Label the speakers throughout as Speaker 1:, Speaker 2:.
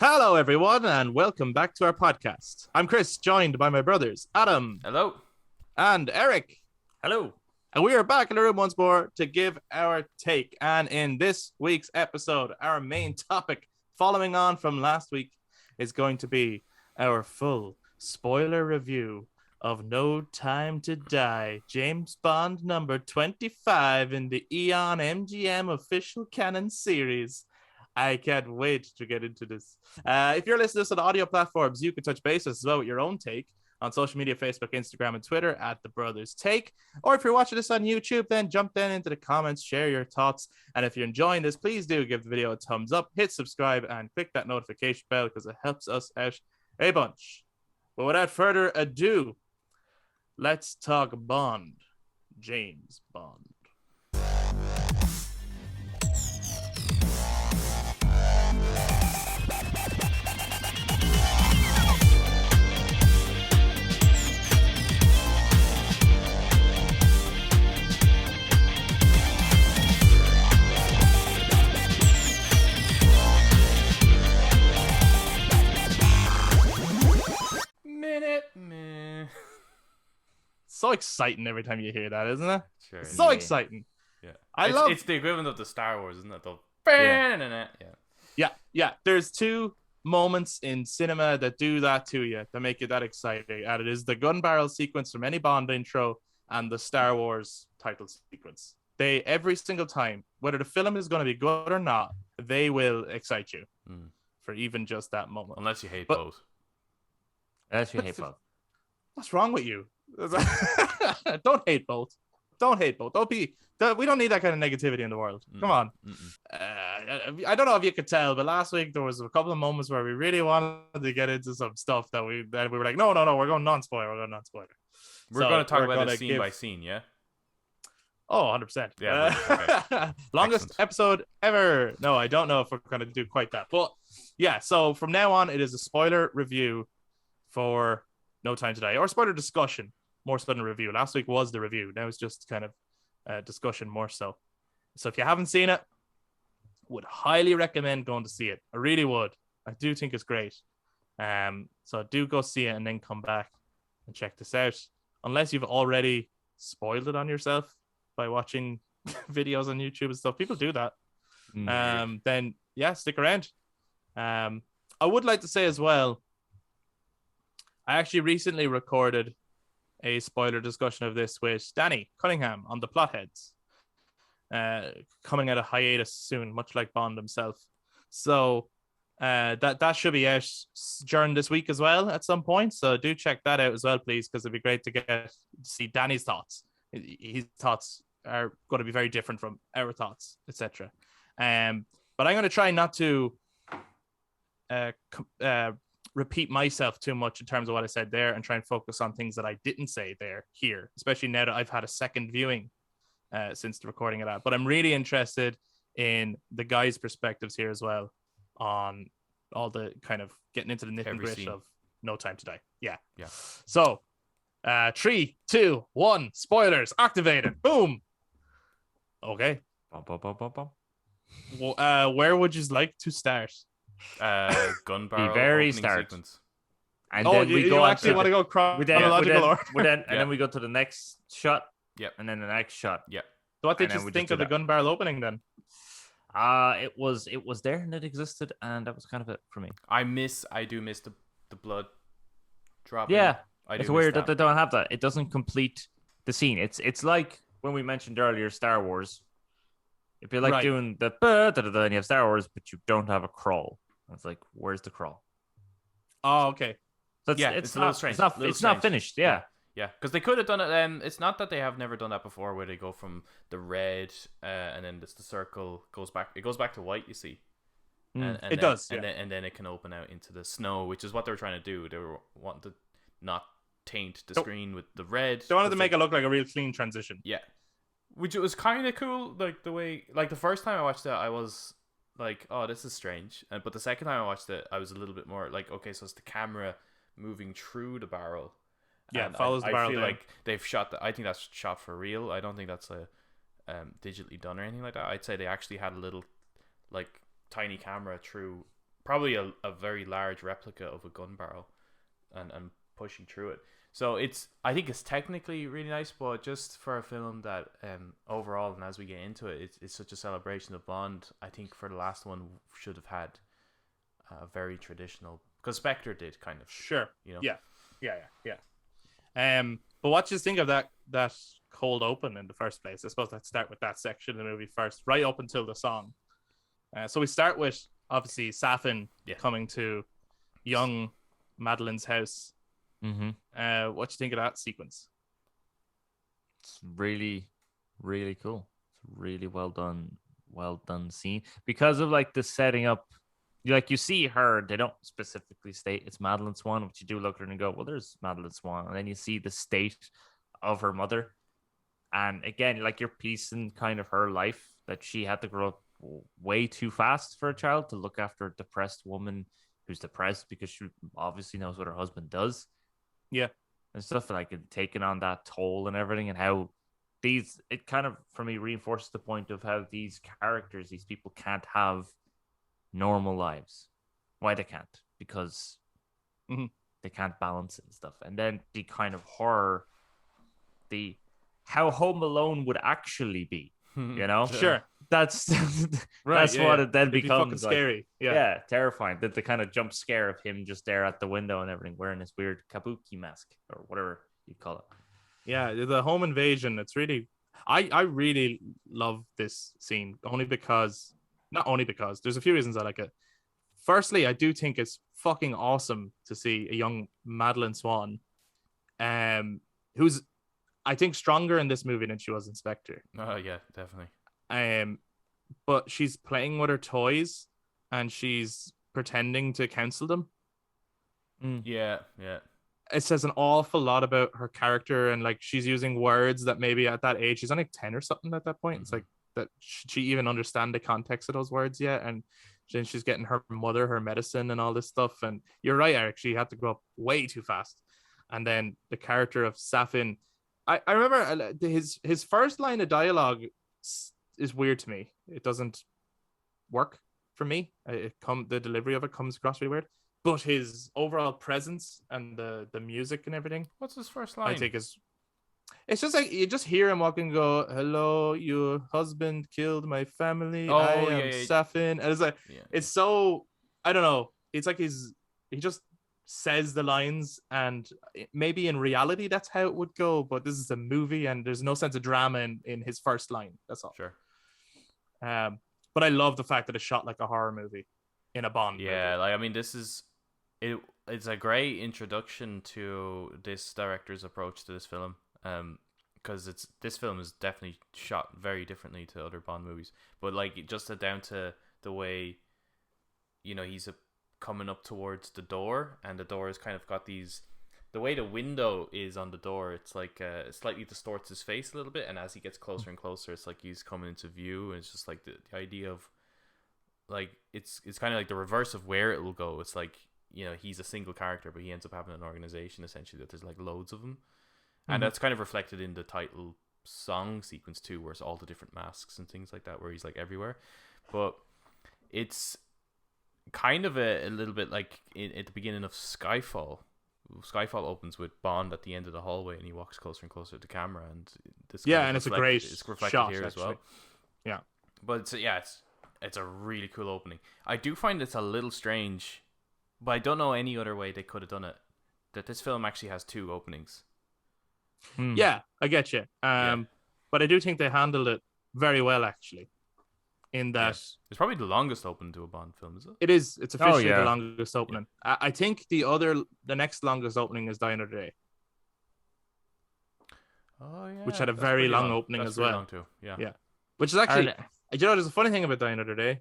Speaker 1: Hello, everyone, and welcome back to our podcast. I'm Chris, joined by my brothers, Adam
Speaker 2: Hello.
Speaker 1: and Eric.
Speaker 3: Hello.
Speaker 1: And we are back in the room once more to give our take. And in this week's episode, our main topic, following on from last week, is going to be our full spoiler review of No Time to Die, James Bond number 25 in the Eon MGM official canon series. I can't wait to get into this. If you're listening to this on audio platforms, you can touch base as well with your own take on social media, Facebook, Instagram, and Twitter at The Brothers Take. Or if you're watching this on YouTube, then jump down into the comments, share your thoughts. And if you're enjoying this, please do give the video a thumbs up, hit subscribe, and click that notification bell because it helps us out a bunch. But without further ado, let's talk Bond. James Bond. So exciting every time you hear that, isn't it?
Speaker 2: Sure.
Speaker 1: So exciting.
Speaker 2: Yeah.
Speaker 1: It's
Speaker 2: the equivalent of the Star Wars, isn't it? The
Speaker 1: Yeah. There's two moments in cinema that do that to you, that make it that exciting. And it is the gun barrel sequence from any Bond intro and the Star Wars title sequence. They, every single time, whether the film is going to be good or not, they will excite you for even just that moment.
Speaker 2: Unless you hate both.
Speaker 3: Unless you hate both.
Speaker 1: What's wrong with you? Don't hate both. Don't hate both. We don't need that kind of negativity in the world. Come on. I don't know if you could tell, but last week there was a couple of moments where we really wanted to get into some stuff that we were like, no, we're going non-spoiler.
Speaker 2: We're going to talk about it scene by scene, yeah?
Speaker 1: Oh, 100%.
Speaker 2: Yeah. Okay.
Speaker 1: Longest
Speaker 2: Excellent.
Speaker 1: episode ever. No, I don't know if we're going to do quite that. But yeah, so from now on, it is a spoiler review for No Time to Die, or spoiler discussion, more so than a review. Last week was the review. Now it's just kind of discussion more so. So if you haven't seen it, would highly recommend going to see it. I really would. I do think it's great. So do go see it and then come back and check this out. Unless you've already spoiled it on yourself by watching videos on YouTube and stuff. People do that. Then yeah, stick around. I would like to say as well, I actually recently recorded a spoiler discussion of this with Danny Cunningham on the Plotheads, coming out of hiatus soon, much like Bond himself. So that should be out during this week as well at some point. So do check that out as well, please, because it'd be great to see Danny's thoughts. His thoughts are going to be very different from our thoughts, etc. But I'm going to try not to repeat myself too much in terms of what I said there and try and focus on things that I didn't say here, especially now that I've had a second viewing since the recording of that. But I'm really interested in the guys' perspectives here as well on all the kind of getting into the nitty and gritty of No Time to Die. Yeah. So 3, 2, 1, spoilers activated. Boom. Okay. Well, where would you like to start?
Speaker 2: Gun barrel
Speaker 3: The very
Speaker 2: opening
Speaker 3: start.
Speaker 2: sequence.
Speaker 3: And then we go
Speaker 1: you
Speaker 3: on
Speaker 1: actually want to go chronological order?
Speaker 3: And then we go to the next shot.
Speaker 2: Yep.
Speaker 3: And then the next shot.
Speaker 2: Yep.
Speaker 1: So what did
Speaker 3: And
Speaker 1: you
Speaker 3: then we
Speaker 1: think
Speaker 3: just
Speaker 1: of
Speaker 3: do
Speaker 1: the
Speaker 3: that.
Speaker 1: gun barrel opening then?
Speaker 3: It was there and it existed, and that was kind of it for me.
Speaker 2: I do miss the blood dropping.
Speaker 3: Yeah.
Speaker 2: I do
Speaker 3: It's
Speaker 2: miss
Speaker 3: weird
Speaker 2: that.
Speaker 3: that they don't have that. It doesn't complete the scene. It's like when we mentioned earlier Star Wars. If you're like
Speaker 1: Right.
Speaker 3: doing the da-da-da, and you have Star Wars, but you don't have a crawl. It's like, where's the crawl?
Speaker 1: Oh, okay.
Speaker 3: So
Speaker 2: Yeah,
Speaker 3: it's
Speaker 2: a little
Speaker 3: not
Speaker 2: strange.
Speaker 3: it's not finished. Yeah.
Speaker 2: Yeah, because they could have done it. It's not that they have never done that before, where they go from the red and then the circle goes back. It goes back to white. You see, and
Speaker 1: It does,
Speaker 2: and
Speaker 1: yeah.
Speaker 2: then it can open out into the snow, which is what they were trying to do. They were wanting to not taint the screen with the red.
Speaker 1: They wanted to make it look like a real clean transition.
Speaker 2: Yeah, which it was kind of cool. Like the way, like the first time I watched it, I was like, "Oh, this is strange," but the second time I watched it, I was a little bit more like, "Okay, so it's the camera moving through the barrel."
Speaker 1: Yeah,
Speaker 2: And
Speaker 1: follows the barrel
Speaker 2: I feel
Speaker 1: down.
Speaker 2: like they've shot that. I think that's shot for real. I don't think that's a digitally done or anything like that. I'd say they actually had a little like tiny camera through probably a very large replica of a gun barrel, and pushing through it. So I think it's technically really nice, but just for a film that overall, and as we get into it, it's such a celebration of Bond. I think for the last one should have had a very traditional, because Spectre did kind of.
Speaker 1: Sure.
Speaker 2: You know.
Speaker 1: Yeah. But what do you think of that cold open in the first place? I suppose let's start with that section of the movie first, right up until the song. So we start with obviously Safin coming to young Madeline's house.
Speaker 3: Mm-hmm.
Speaker 1: What do you think of that sequence?
Speaker 3: It's really, really cool. It's really well done scene because of like the setting up. Like you see her, they don't specifically state it's Madeline Swan, but you do look at her and go, well, there's Madeline Swan. And then you see the state of her mother. And again, like you're piecing kind of her life that she had to grow up way too fast for a child to look after a depressed woman who's depressed because she obviously knows what her husband does.
Speaker 1: Yeah.
Speaker 3: And stuff like taking on that toll and everything, and how it kind of, for me, reinforces the point of how these characters, these people can't have normal lives. Why they can't? Because they can't balance it and stuff. And then the kind of horror, how Home Alone would actually be, you know?
Speaker 1: Sure.
Speaker 3: That's
Speaker 1: right,
Speaker 3: that's what it then
Speaker 1: It'd
Speaker 3: becomes.
Speaker 1: Be fucking scary.
Speaker 3: Yeah, terrifying. The kind of jump scare of him just there at the window and everything, wearing this weird kabuki mask or whatever you call it.
Speaker 1: Yeah, the home invasion. It's really, I really love this scene. Not only because there's a few reasons I like it. Firstly, I do think it's fucking awesome to see a young Madeline Swan, who's I think stronger in this movie than she was in Spectre.
Speaker 2: Oh yeah, definitely.
Speaker 1: But she's playing with her toys and she's pretending to counsel them.
Speaker 2: Yeah.
Speaker 1: It says an awful lot about her character, and like she's using words that maybe at that age, she's only 10 or something at that point. It's like that she even understand the context of those words yet, and then she's getting her mother her medicine and all this stuff. And you're right, Eric, she had to grow up way too fast. And then the character of Safin, I remember his first line of dialogue is weird to me. It doesn't work for me. The delivery of it comes across really weird. But his overall presence and the music and everything.
Speaker 2: What's his first line?
Speaker 1: I think it's just like you just hear him walking and go, "Hello, your husband killed my family. I am Safin." And it's like it's so, I don't know. It's like he just says the lines, and maybe in reality that's how it would go, but this is a movie and there's no sense of drama in his first line. That's all.
Speaker 2: Sure.
Speaker 1: But I love the fact that it's shot like a horror movie in a Bond movie.
Speaker 2: Like I mean, this is it's a great introduction to this director's approach to this film, because this film is definitely shot very differently to other Bond movies, but like just down to the way, he's coming up towards the door, and the door has kind of got the way the window is on the door, it's like it slightly distorts his face a little bit, and as he gets closer and closer, it's like he's coming into view, and it's just like the idea of like it's kind of like the reverse of where it will go. It's like, he's a single character, but he ends up having an organization essentially that there's like loads of them, and that's kind of reflected in the title song sequence too, where it's all the different masks and things like that, where he's like everywhere. But it's kind of a little bit like at the beginning of Skyfall. Skyfall opens with Bond at the end of the hallway, and he walks closer and closer to the camera, and this
Speaker 1: and it's a great
Speaker 2: it's reflected
Speaker 1: shot
Speaker 2: here
Speaker 1: actually.
Speaker 2: as well.
Speaker 1: Yeah,
Speaker 2: but it's a really cool opening. I do find it's a little strange, but I don't know any other way they could have done it, that this film actually has two openings.
Speaker 1: Yeah, I get you. But I do think they handled it very well, actually. In that,
Speaker 2: it's probably the longest opening to a Bond film, is it?
Speaker 1: It is. It's officially the longest opening. Yeah. I think the next longest opening is Die Another Day.
Speaker 2: Oh yeah,
Speaker 1: which had a very long opening as well.
Speaker 2: Long too. Yeah.
Speaker 1: Which is actually, there's a funny thing about Die Another Day.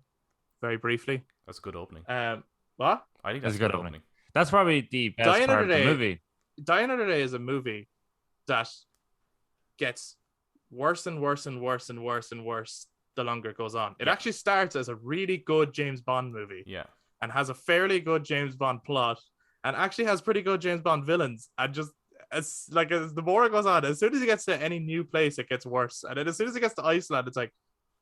Speaker 1: Very briefly,
Speaker 2: that's a good opening.
Speaker 1: What?
Speaker 2: I think that's a good opening.
Speaker 3: That's probably the best part of the movie.
Speaker 1: Die Another Day is a movie that gets worse and worse and worse and worse and worse the longer it goes on. It actually starts as a really good James Bond movie.
Speaker 2: Yeah.
Speaker 1: And has a fairly good James Bond plot, and actually has pretty good James Bond villains. And just as the more it goes on, as soon as he gets to any new place, it gets worse. And then as soon as he gets to Iceland, it's like,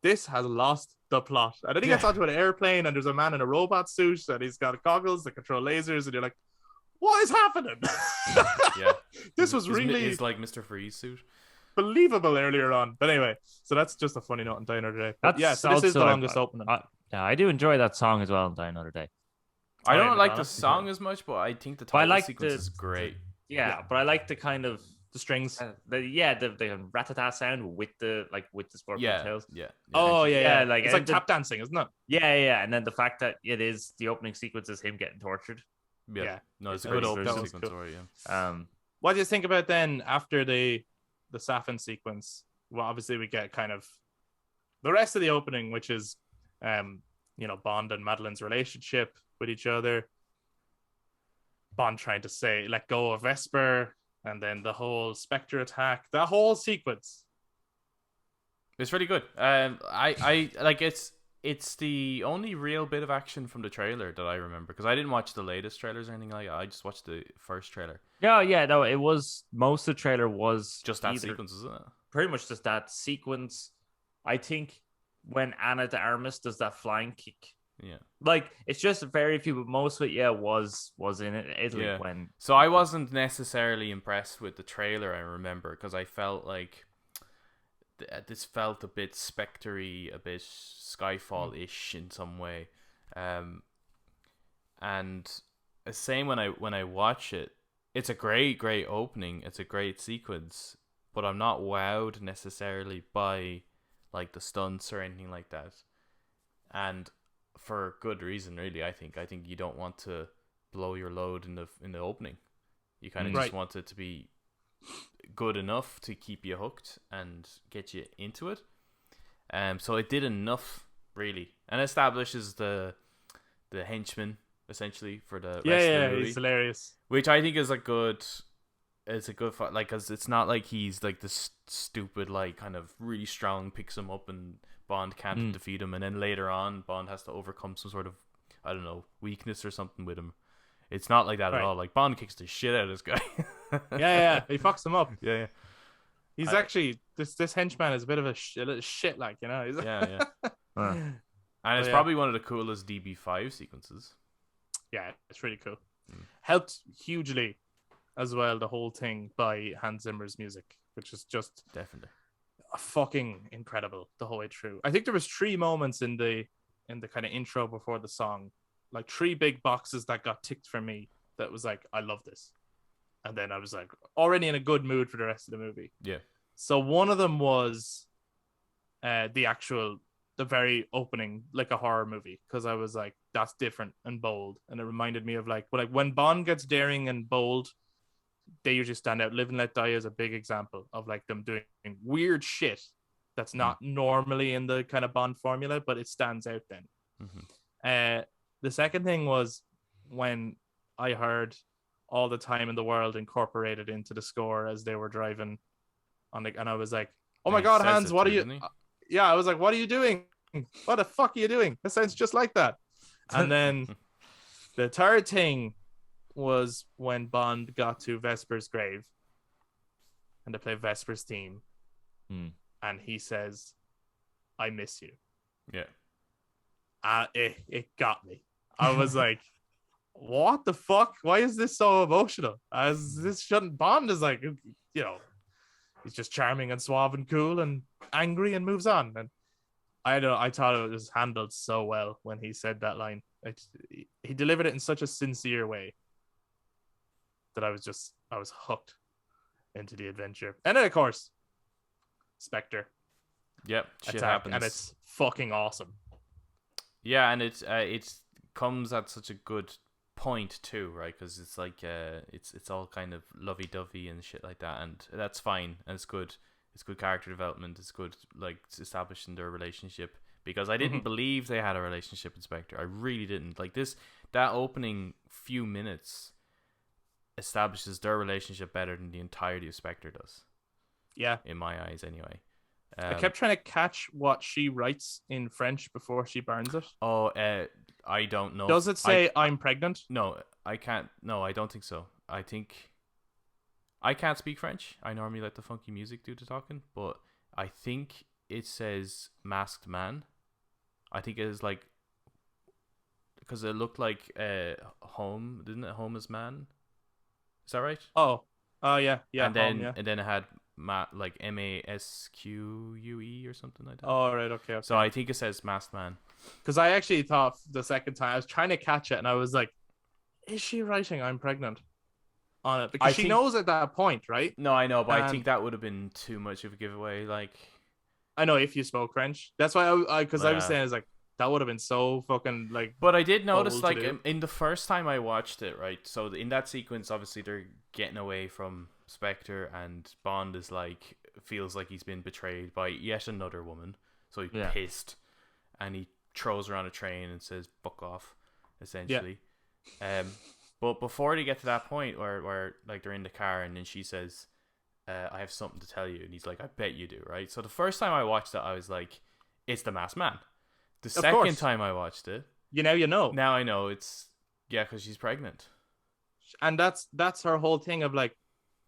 Speaker 1: this has lost the plot. And then he gets onto an airplane and there's a man in a robot suit and he's got goggles that control lasers and you're like, what is happening?
Speaker 2: Yeah.
Speaker 1: This was really
Speaker 2: it's like Mr. Freeze suit.
Speaker 1: believable earlier on. But anyway, so that's just a funny note in Die Another Day. But yeah, so this is the longest opening.
Speaker 3: Yeah, I do enjoy that song as well in Die Another Day.
Speaker 2: I don't like the song as much, but I think the title sequence is great.
Speaker 3: Yeah, but I like the kind of
Speaker 1: the strings.
Speaker 3: The rat-a-tat sound with the scorpion tails.
Speaker 2: Yeah.
Speaker 1: Oh yeah.
Speaker 3: Like
Speaker 1: it's like tap dancing, isn't it?
Speaker 3: Yeah. And then the fact that it is the opening sequence is him getting tortured.
Speaker 2: Yeah. No, it's a
Speaker 1: good
Speaker 2: good
Speaker 1: opening
Speaker 2: opening
Speaker 1: sequence.
Speaker 2: Story, yeah.
Speaker 1: What do you think about then after the Safin sequence? Well, obviously we get kind of the rest of the opening, which is Bond and Madeline's relationship with each other. Bond trying to let go of Vesper. And then the whole Spectre attack, that whole sequence.
Speaker 2: It's really good. I like it's the only real bit of action from the trailer that I remember because I didn't watch the latest trailers or anything like that. I just watched the first trailer.
Speaker 3: No, it was most of the trailer was
Speaker 2: just that sequence, isn't it?
Speaker 3: Pretty much just that sequence. I think when Anna de Armas does that flying kick.
Speaker 2: Yeah,
Speaker 3: like it's just very few, but most of it, was in Italy when.
Speaker 2: So I wasn't necessarily impressed with the trailer. I remember because I felt like this felt a bit Spectre-y, a bit Skyfall-ish in some way, and the same when I watch it. It's a great opening. It's a great sequence, but I'm not wowed necessarily by like the stunts or anything like that, and. For good reason, really. I think you don't want to blow your load in the opening. You kind of just want it to be good enough to keep you hooked and get you into it. So it did enough, really, and establishes the henchman essentially for the rest of the movie.
Speaker 1: He's hilarious.
Speaker 2: Which I think is a good. It's a good fight, like, because it's not like he's like this stupid, like, kind of really strong, picks him up and Bond can't defeat him, and then later on Bond has to overcome some sort of, I don't know, weakness or something with him. It's not like that at all. Like, Bond kicks the shit out of this guy.
Speaker 1: He fucks him up.
Speaker 2: Yeah.
Speaker 1: He's actually this henchman is a bit of a little shit, like, He's
Speaker 2: yeah. And it's probably one of the coolest DB5 sequences.
Speaker 1: Yeah, it's really cool. Helped hugely as well, the whole thing by Hans Zimmer's music, which is just
Speaker 2: definitely
Speaker 1: fucking incredible the whole way through. I think there was 3 moments in the kind of intro before the song, like 3 big boxes that got ticked for me that was like, I love this. And then I was like already in a good mood for the rest of the movie.
Speaker 2: Yeah. So
Speaker 1: one of them was the very opening, like a horror movie, because I was like, that's different and bold. And it reminded me of like when Bond gets daring and bold, they usually stand out. Live and Let Die is a big example of like them doing weird shit that's not normally in the kind of Bond formula, but it stands out then. The second thing was when I heard All the Time in the World incorporated into the score as they were driving on and I was like, oh my God, Hans, what are you? Yeah, I was like, what are you doing? What the fuck are you doing? That sounds just like that. And then the third thing was when Bond got to Vesper's grave and they play Vesper's theme and he says, I miss you.
Speaker 2: Yeah.
Speaker 1: It got me. I was like, what the fuck? Why is this so emotional? As this shouldn't. Bond is like, he's just charming and suave and cool and angry and moves on. And I thought it was handled so well when he said that line. He delivered it in such a sincere way that I was hooked into the adventure. And then of course, Spectre.
Speaker 2: Yep, shit
Speaker 1: attack,
Speaker 2: happens,
Speaker 1: and it's fucking awesome.
Speaker 2: Yeah, and it comes at such a good point too, right? Because it's like it's all kind of lovey-dovey and shit like that, and that's fine, and it's good. It's good character development. It's good, like, establishing their relationship, because I didn't believe they had a relationship in Spectre. I really didn't. Like that opening few minutes establishes their relationship better than the entirety of Spectre does.
Speaker 1: Yeah,
Speaker 2: in my eyes, anyway.
Speaker 1: I kept trying to catch what she writes in French before she burns it.
Speaker 2: Oh, I don't know.
Speaker 1: Does it say I'm pregnant?
Speaker 2: No, I can't. No, I don't think so. I think I can't speak French. I normally let the funky music do the talking, but I think it says Masked Man. I think it is like because it looked like Home, didn't it? Home is Man. Is that right?
Speaker 1: Oh, yeah,
Speaker 2: and then
Speaker 1: yeah.
Speaker 2: and then it had like Masque or something like that.
Speaker 1: Oh, right, okay.
Speaker 2: So I think it says Masked Man.
Speaker 1: Because I actually thought the second time I was trying to catch it, and I was like, "Is she writing I'm pregnant on it?" Because she knows at that point, right?
Speaker 2: No, I know, but I think that would have been too much of a giveaway. Like,
Speaker 1: I know if you spoke French, that's why I was saying is like that would have been so fucking like.
Speaker 2: But I did notice like in the first time I watched it, right? So in that sequence, obviously they're getting away from Spectre, and Bond is like feels like he's been betrayed by yet another woman, so he's pissed, and he throws her on a train and says "fuck off," essentially. Yeah. But before they get to that point where like they're in the car and then she says, "I have something to tell you," and he's like, "I bet you do," right? So the first time I watched it, I was like, "It's the Masked Man." The second time I watched it,
Speaker 1: you know.
Speaker 2: Now I know it's because she's pregnant,
Speaker 1: and that's her whole thing of like,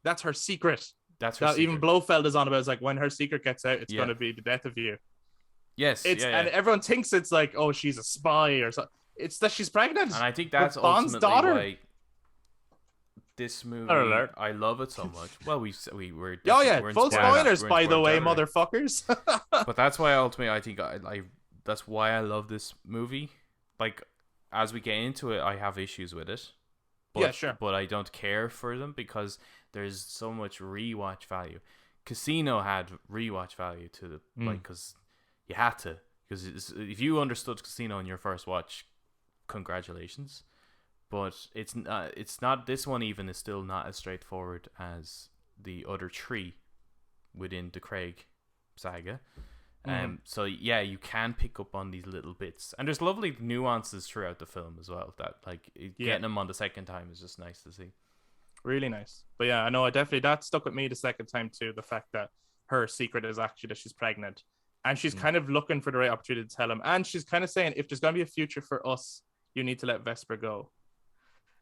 Speaker 1: that's her secret.
Speaker 2: That's her secret.
Speaker 1: Even Blofeld is on about. It's like when her secret gets out, it's going to be the death of you.
Speaker 2: Yes,
Speaker 1: and everyone thinks it's like, oh, she's a spy or something. It's that she's pregnant,
Speaker 2: and I think that's
Speaker 1: Bond's daughter.
Speaker 2: Why this movie, I love it so much. Well, we were
Speaker 1: full spoilers by the way, motherfuckers.
Speaker 2: But that's why ultimately I think I that's why I love this movie. Like as we get into it, I have issues with it. But, but I don't care for them because there's so much rewatch value. Casino had rewatch value to the like because you had to, because if you understood Casino in your first watch, congratulations. But it's not this one even is still not as straightforward as the other three within the Craig saga. So yeah, you can pick up on these little bits, and there's lovely nuances throughout the film as well. That like getting them on the second time is just nice to see.
Speaker 1: Really nice. But yeah, I know that stuck with me the second time too. The fact that her secret is actually that she's pregnant, and she's kind of looking for the right opportunity to tell him, and she's kind of saying, if there's going to be a future for us, you need to let Vesper go.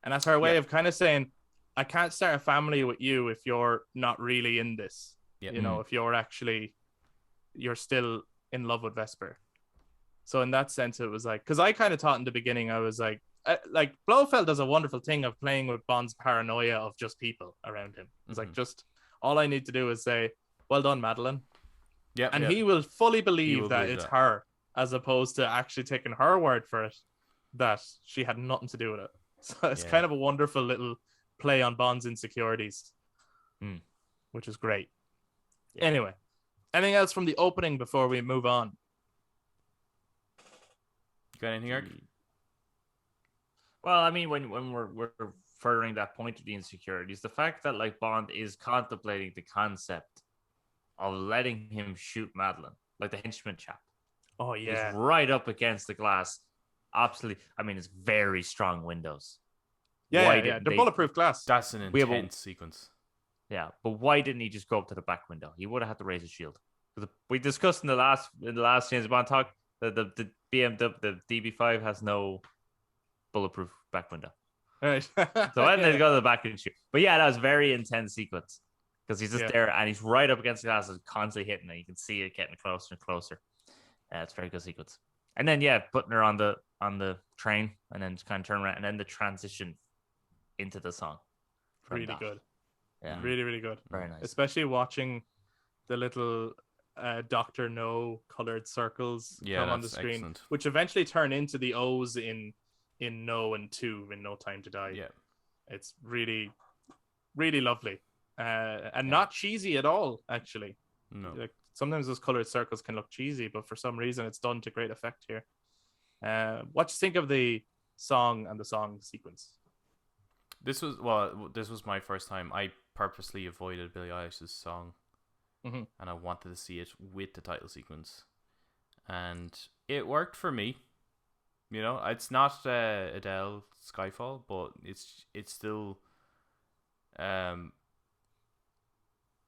Speaker 1: And that's her way of kind of saying, I can't start a family with you if you're not really in this. Yep. You know, if you're still in love with Vesper. So in that sense, it was like, because I kind of thought in the beginning, I was like Blofeld does a wonderful thing of playing with Bond's paranoia of just people around him. It's like, just all I need to do is say, well done, Madeline. Yeah. And he will fully believe that it's her, as opposed to actually taking her word for it, that she had nothing to do with it. So it's kind of a wonderful little play on Bond's insecurities, which is great. Yeah. Anyway, anything else from the opening before we move on?
Speaker 2: You got anything, Eric?
Speaker 3: Well, I mean, when we're furthering that point of the insecurities, the fact that like Bond is contemplating the concept of letting him shoot Madeline, like the henchman chap.
Speaker 1: Oh yeah,
Speaker 3: is right up against the glass. Absolutely. I mean, it's very strong windows.
Speaker 1: Yeah. They're bulletproof glass.
Speaker 2: That's an intense sequence.
Speaker 3: Yeah, but why didn't he just go up to the back window? He would have had to raise his shield. We discussed in the last James Bond talk that the BMW, the DB5 has no bulletproof back window.
Speaker 1: Right.
Speaker 3: So why didn't they go to the back and shoot? But yeah, that was a very intense sequence because he's just there and he's right up against the glass and constantly hitting it. You can see it getting closer and closer. It's a very good sequence. And then putting her on the train and then just kind of turn around and then the transition into the song.
Speaker 1: Really good.
Speaker 3: Yeah.
Speaker 1: Really, really good.
Speaker 3: Very nice.
Speaker 1: Especially watching the little Dr. No colored circles come on the screen, excellent. Which eventually turn into the O's in No and 2 in No Time to Die.
Speaker 2: Yeah.
Speaker 1: It's really, really lovely. And not cheesy at all, actually.
Speaker 2: No.
Speaker 1: Like, sometimes those colored circles can look cheesy, but for some reason it's done to great effect here. What do you think of the song and the song sequence?
Speaker 2: This was my first time. I purposely avoided Billie Eilish's song, and I wanted to see it with the title sequence, and it worked for me. You know, it's not Adele Skyfall, but it's still.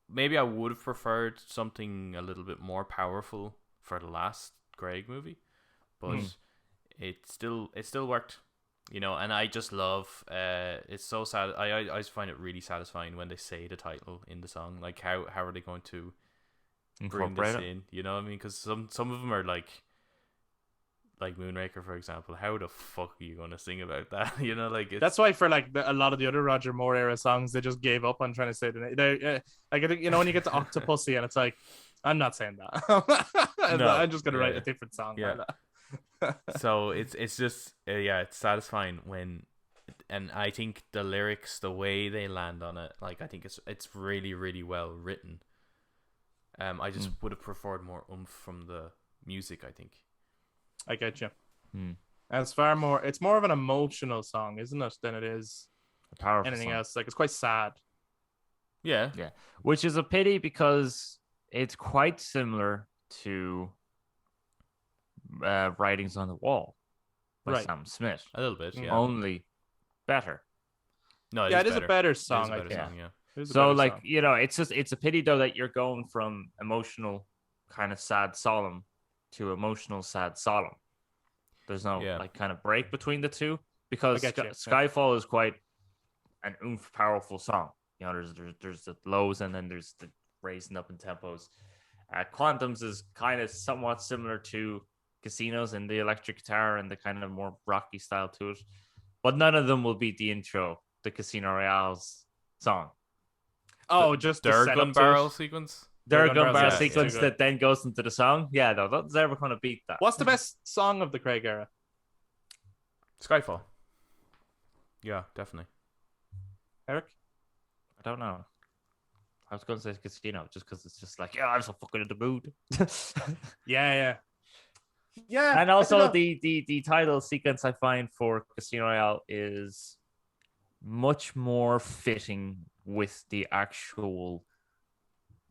Speaker 2: Maybe I would have preferred something a little bit more powerful for the last Craig movie, but it still worked, you know. And I just love it's so sad. I just find it really satisfying when they say the title in the song. Like how are they going to bring this
Speaker 3: Incorporate it.
Speaker 2: in. You know what I mean? Because some of them are like Moonraker, for example. How the fuck are you gonna sing about that? You know, like
Speaker 1: That's why for like a lot of the other Roger Moore era songs, they just gave up on trying to say the name. Like I think when you get to Octopussy and it's like, I'm not saying that.
Speaker 2: No.
Speaker 1: I'm just gonna
Speaker 2: Yeah,
Speaker 1: write
Speaker 2: yeah.
Speaker 1: a different song.
Speaker 2: Yeah.
Speaker 1: Like that.
Speaker 2: So it's just it's satisfying when, and I think the lyrics, the way they land on it, like I think it's really really well written. I just would have preferred more oomph from the music, I think.
Speaker 1: I get you.
Speaker 3: Mm.
Speaker 1: It's more of an emotional song, isn't it, than it is
Speaker 3: A powerful
Speaker 1: anything
Speaker 3: song.
Speaker 1: else. Like it's quite sad.
Speaker 2: Yeah.
Speaker 3: Yeah, which is a pity because it's quite similar to Writings on the Wall by
Speaker 1: Right.
Speaker 3: Sam Smith,
Speaker 2: A little bit, yeah.
Speaker 3: only better.
Speaker 2: No,
Speaker 1: It is a better
Speaker 2: It is
Speaker 1: song,
Speaker 2: a
Speaker 1: I
Speaker 2: better
Speaker 1: think.
Speaker 2: song, yeah.
Speaker 1: It is a
Speaker 3: So
Speaker 1: better
Speaker 3: like
Speaker 1: song.
Speaker 3: it's a pity though that you're going from emotional kind of sad solemn to emotional sad solemn. There's no
Speaker 2: Yeah.
Speaker 3: like kind of break between the two because
Speaker 1: I get you, yeah.
Speaker 3: Skyfall is quite an oomph powerful song. You know, there's the lows and then there's the raising up in tempos. Quantum's is kind of somewhat similar to Casinos and the electric guitar and the kind of more rocky style to it, but none of them will beat the intro, the Casino Royale's song.
Speaker 1: Oh, just the
Speaker 2: Their
Speaker 1: setup
Speaker 2: gun
Speaker 1: to
Speaker 2: barrel
Speaker 1: it.
Speaker 2: sequence.
Speaker 3: Their
Speaker 1: gun
Speaker 3: gun
Speaker 1: barrel
Speaker 3: barrel
Speaker 2: sequence is
Speaker 3: sequence
Speaker 1: too
Speaker 3: that then goes into the song. Yeah, no, nothing's ever going to beat that.
Speaker 1: What's the best song of the Craig era?
Speaker 2: Skyfall. Yeah, definitely.
Speaker 1: Eric?
Speaker 3: I don't know. I was going to say Casino just because it's just like, yeah, I'm so fucking in the mood.
Speaker 1: Yeah. Yeah.
Speaker 3: And
Speaker 1: I
Speaker 3: also
Speaker 1: dunno.
Speaker 3: the title sequence I find for Casino Royale is much more fitting with the actual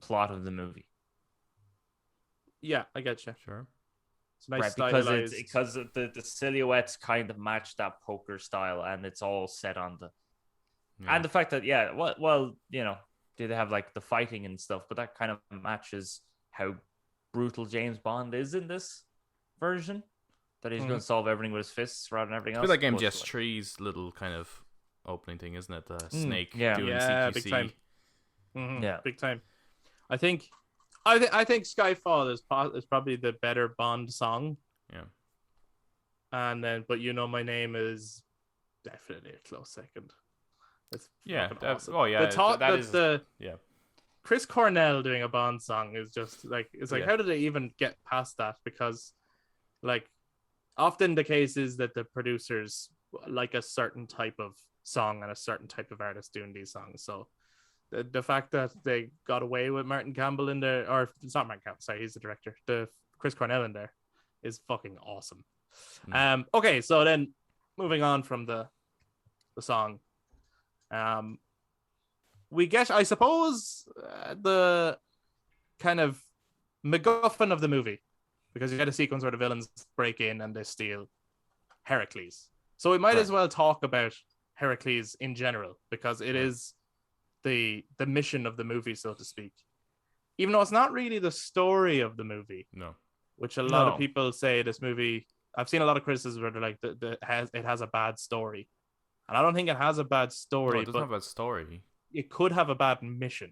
Speaker 3: plot of the movie.
Speaker 1: Yeah, I get you.
Speaker 2: Sure.
Speaker 1: It's nice
Speaker 3: Right, because
Speaker 1: stylized.
Speaker 3: it's because of the silhouettes kind of match that poker style, and it's all set on the
Speaker 2: Yeah.
Speaker 3: and the fact that well, you know, they have like the fighting and stuff, but that kind of matches how brutal James Bond is in this version. That he's going to solve everything with his fists rather than everything
Speaker 2: It's
Speaker 3: else.
Speaker 2: a bit like
Speaker 3: But,
Speaker 2: MGS3's little kind of opening thing, isn't it? The snake
Speaker 3: yeah.
Speaker 2: doing
Speaker 1: Yeah,
Speaker 2: CQC.
Speaker 1: big time. Mhm,
Speaker 3: Yeah.
Speaker 1: big time. I think Skyfall is probably the better Bond song.
Speaker 2: Yeah.
Speaker 1: And then, but you know, my name is definitely a close second. It's
Speaker 2: Yeah.
Speaker 1: fucking awesome.
Speaker 2: Oh yeah.
Speaker 1: The thought
Speaker 2: that
Speaker 1: that
Speaker 2: is.
Speaker 1: the
Speaker 2: Yeah.
Speaker 1: Chris Cornell doing a Bond song is just like
Speaker 2: Yeah.
Speaker 1: how did they even get past that? Because like often the case is that the producers like a certain type of song and a certain type of artist doing these songs. So the fact that they got away with Martin Campbell in there, or it's not Martin Campbell, sorry, he's the director. The Chris Cornell in there is fucking awesome. Okay, so then moving on from the song, we get, I suppose, the kind of MacGuffin of the movie, because you get a sequence where the villains break in and they steal Heracles. So we might as well talk about Heracles in general, because it is the mission of the movie, so to speak. Even though it's not really the story of the movie,
Speaker 2: No.
Speaker 1: which a lot of people say this movie. I've seen a lot of criticisms where they're like, it has a bad story, and I don't think it has a bad story.
Speaker 2: No, it doesn't
Speaker 1: but
Speaker 2: have a bad story.
Speaker 1: it could have a bad mission.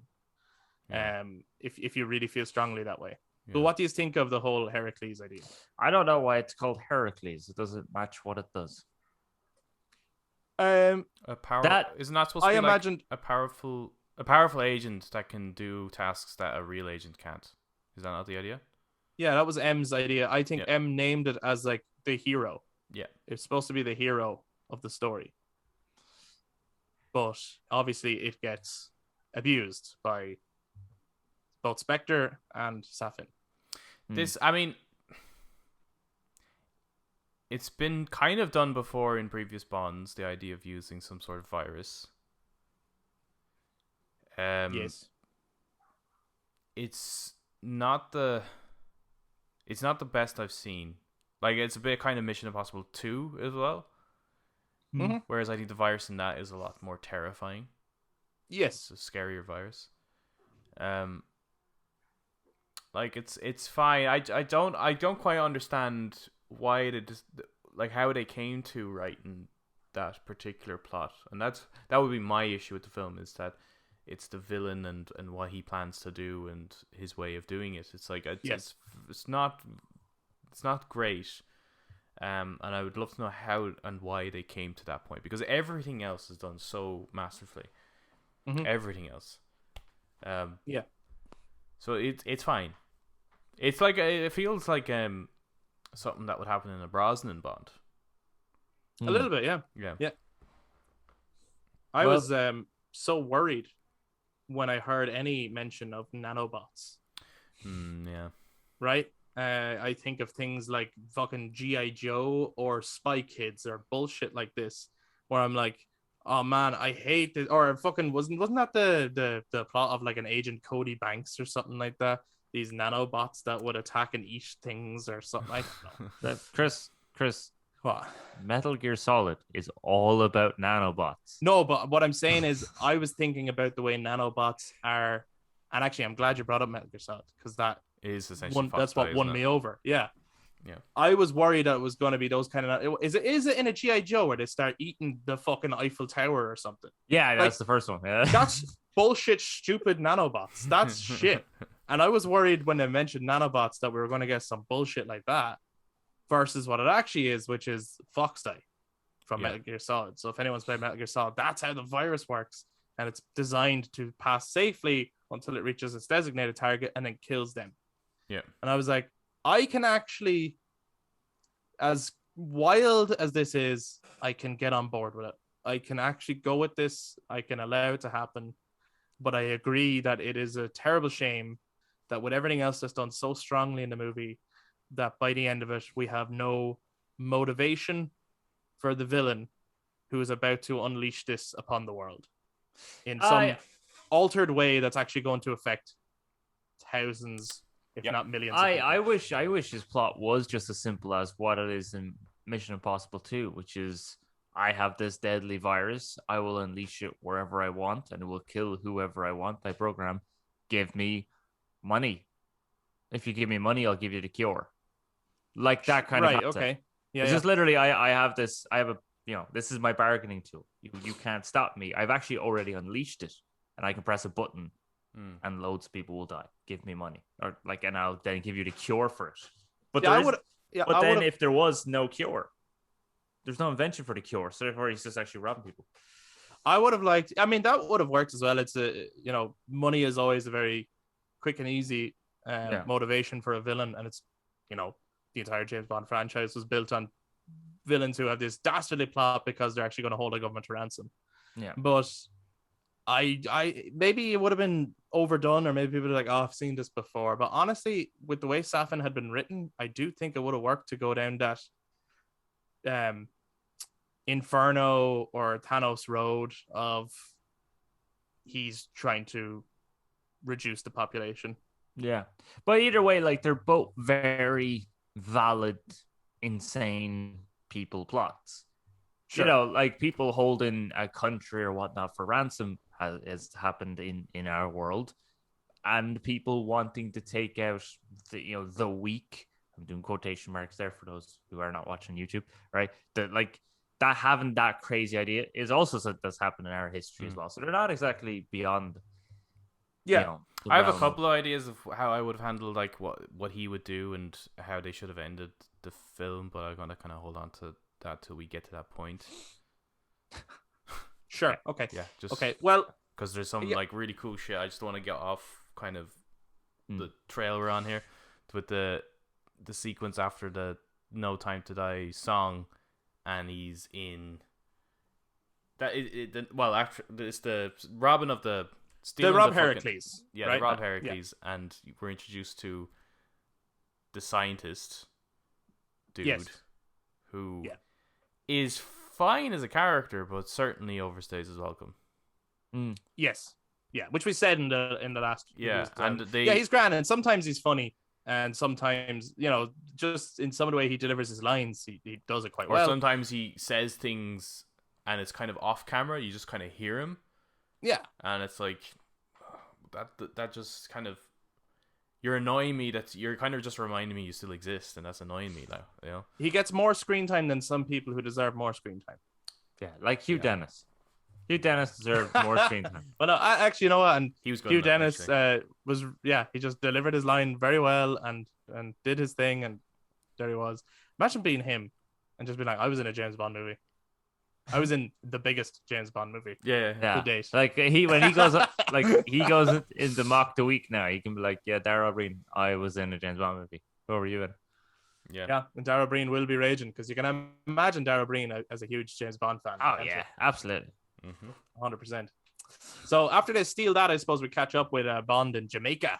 Speaker 2: Yeah.
Speaker 1: If you really feel strongly that way.
Speaker 2: Yeah.
Speaker 1: But what do you think of the whole Heracles idea?
Speaker 3: I don't know why it's called Heracles. It doesn't match what it does.
Speaker 2: A power
Speaker 3: that-
Speaker 2: isn't that supposed to
Speaker 1: I
Speaker 2: be
Speaker 1: imagined
Speaker 2: like a powerful agent that can do tasks that a real agent can't. Is that not the idea?
Speaker 1: yeah, that was M's idea. I think
Speaker 2: Yeah.
Speaker 1: M named it as like the hero.
Speaker 2: Yeah.
Speaker 1: It's supposed to be the hero of the story. But obviously it gets abused by both Spectre and Safin.
Speaker 2: This, I mean, it's been kind of done before in previous Bonds, the idea of using some sort of virus.
Speaker 1: Yes.
Speaker 2: It's not the best I've seen. Like, it's a bit kind of Mission Impossible 2 as well.
Speaker 1: Mm-hmm.
Speaker 2: Whereas I think the virus in that is a lot more terrifying.
Speaker 1: Yes.
Speaker 2: It's a scarier virus. Like it's fine. I don't quite understand why they just like how they came to writing that particular plot, and that would be my issue with the film, is that it's the villain and what he plans to do and his way of doing it. It's like it's not great. And I would love to know how and why they came to that point, because everything else is done so masterfully. Everything else.
Speaker 1: Yeah.
Speaker 2: So it's fine. It's like it feels like something that would happen in a Brosnan Bond.
Speaker 1: A little bit, yeah.
Speaker 2: Yeah.
Speaker 1: I was so worried when I heard any mention of nanobots.
Speaker 2: Yeah.
Speaker 1: Right? I think of things like fucking G.I. Joe or Spy Kids or bullshit like this, where I'm like, oh man, I hate this. Or fucking wasn't that the plot of like an Agent Cody Banks or something like that? These nanobots that would attack and eat things or something. I don't know.
Speaker 3: Chris,
Speaker 1: What?
Speaker 3: Metal Gear Solid is all about nanobots.
Speaker 1: No, but what I'm saying is, I was thinking about the way nanobots are, and actually, I'm glad you brought up Metal Gear Solid, because that
Speaker 2: is essentially
Speaker 1: that's what won me over. Yeah.
Speaker 2: Yeah.
Speaker 1: I was worried that it was going to be those kind of. Is it in a G.I. Joe where they start eating the fucking Eiffel Tower or something?
Speaker 3: Yeah, that's the first one. Yeah.
Speaker 1: That's bullshit, stupid nanobots. That's shit. And I was worried when they mentioned nanobots that we were going to get some bullshit like that versus what it actually is, which is Fox Die from Metal Gear Solid. So if anyone's played Metal Gear Solid, that's how the virus works. And it's designed to pass safely until it reaches its designated target and then kills them.
Speaker 2: Yeah.
Speaker 1: And I was like, I can actually, as wild as this is, I can get on board with it. I can actually go with this. I can allow it to happen. But I agree that it is a terrible shame that with everything else that's done so strongly in the movie, that by the end of it, we have no motivation for the villain who is about to unleash this upon the world in some altered way that's actually going to affect thousands, if not millions.
Speaker 3: I wish his plot was just as simple as what it is in Mission Impossible 2, which is, I have this deadly virus. I will unleash it wherever I want, and it will kill whoever I want by program. Give me money. If you give me money, I'll give you the cure. Like that kind of concept.
Speaker 1: Okay. Yeah.
Speaker 3: It's just literally, I have this. I have a, this is my bargaining tool. You can't stop me. I've actually already unleashed it, and I can press a button, and loads of people will die. Give me money, or like, and I'll then give you the cure for it. But if there was no cure, there's no invention for the cure, so therefore he's just actually robbing people.
Speaker 1: I would have liked. I mean, that would have worked as well. It's money is always a very quick and easy motivation for a villain, and it's the entire James Bond franchise was built on villains who have this dastardly plot because they're actually going to hold a government to ransom.
Speaker 3: Yeah,
Speaker 1: but I maybe it would have been overdone, or maybe people are like, oh, I've seen this before. But honestly, with the way Safin had been written, I do think it would have worked to go down that Inferno or Thanos road of he's trying to reduce the population.
Speaker 3: Yeah, but either way, like, they're both very valid, insane people plots.
Speaker 1: Sure.
Speaker 3: Like people holding a country or whatnot for ransom has happened in our world, and people wanting to take out the weak. I'm doing quotation marks there for those who are not watching YouTube, right? That having that crazy idea is also something that's happened in our history as well. So they're not exactly beyond.
Speaker 1: Yeah.
Speaker 2: I have a couple of ideas of how I would have handled like what he would do and how they should have ended the film, but I'm gonna kind of hold on to that till we get to that point.
Speaker 1: Sure. Okay.
Speaker 2: Yeah. Just
Speaker 1: okay. Well,
Speaker 2: because there's some like really cool shit. I just want to get off kind of the trail we're on here with the sequence after the "No Time to Die" song, and he's in that. After it's the Robin of the.
Speaker 1: The Rob Heracles.
Speaker 2: Yeah,
Speaker 1: right?
Speaker 2: The Rob Heracles. Yeah. And we're introduced to the scientist dude who is fine as a character, but certainly overstays his welcome.
Speaker 1: Yes. Yeah, which we said in the last.
Speaker 2: Yeah, and
Speaker 1: he's grand, and sometimes he's funny, and sometimes just in some of the way he delivers his lines, he does it quite well.
Speaker 2: Or sometimes he says things, and it's kind of off camera. You just kind of hear him.
Speaker 1: Yeah,
Speaker 2: and it's like that just kind of you're annoying me. That you're kind of just reminding me you still exist, and that's annoying me now.
Speaker 1: He gets more screen time than some people who deserve more screen time.
Speaker 3: Yeah, like Hugh Dennis. Hugh Dennis deserved more screen time.
Speaker 1: But no, actually, you know what? And
Speaker 2: He was good.
Speaker 1: Hugh
Speaker 2: in that,
Speaker 1: Dennis
Speaker 2: actually.
Speaker 1: he just delivered his line very well and did his thing, and there he was. Imagine being him and just being like, I was in a James Bond movie. I was in the biggest James Bond movie.
Speaker 2: Yeah.
Speaker 1: To date.
Speaker 3: Like when he goes in the mock the week now, he can be like, yeah, Dara O'Brien, I was in a James Bond movie. Who were you in?
Speaker 2: Yeah.
Speaker 1: And Dara O'Brien will be raging because you can imagine Dara O'Brien as a huge James Bond fan.
Speaker 3: Oh yeah, absolutely.
Speaker 1: 100%. So after they steal that, I suppose we catch up with Bond in Jamaica.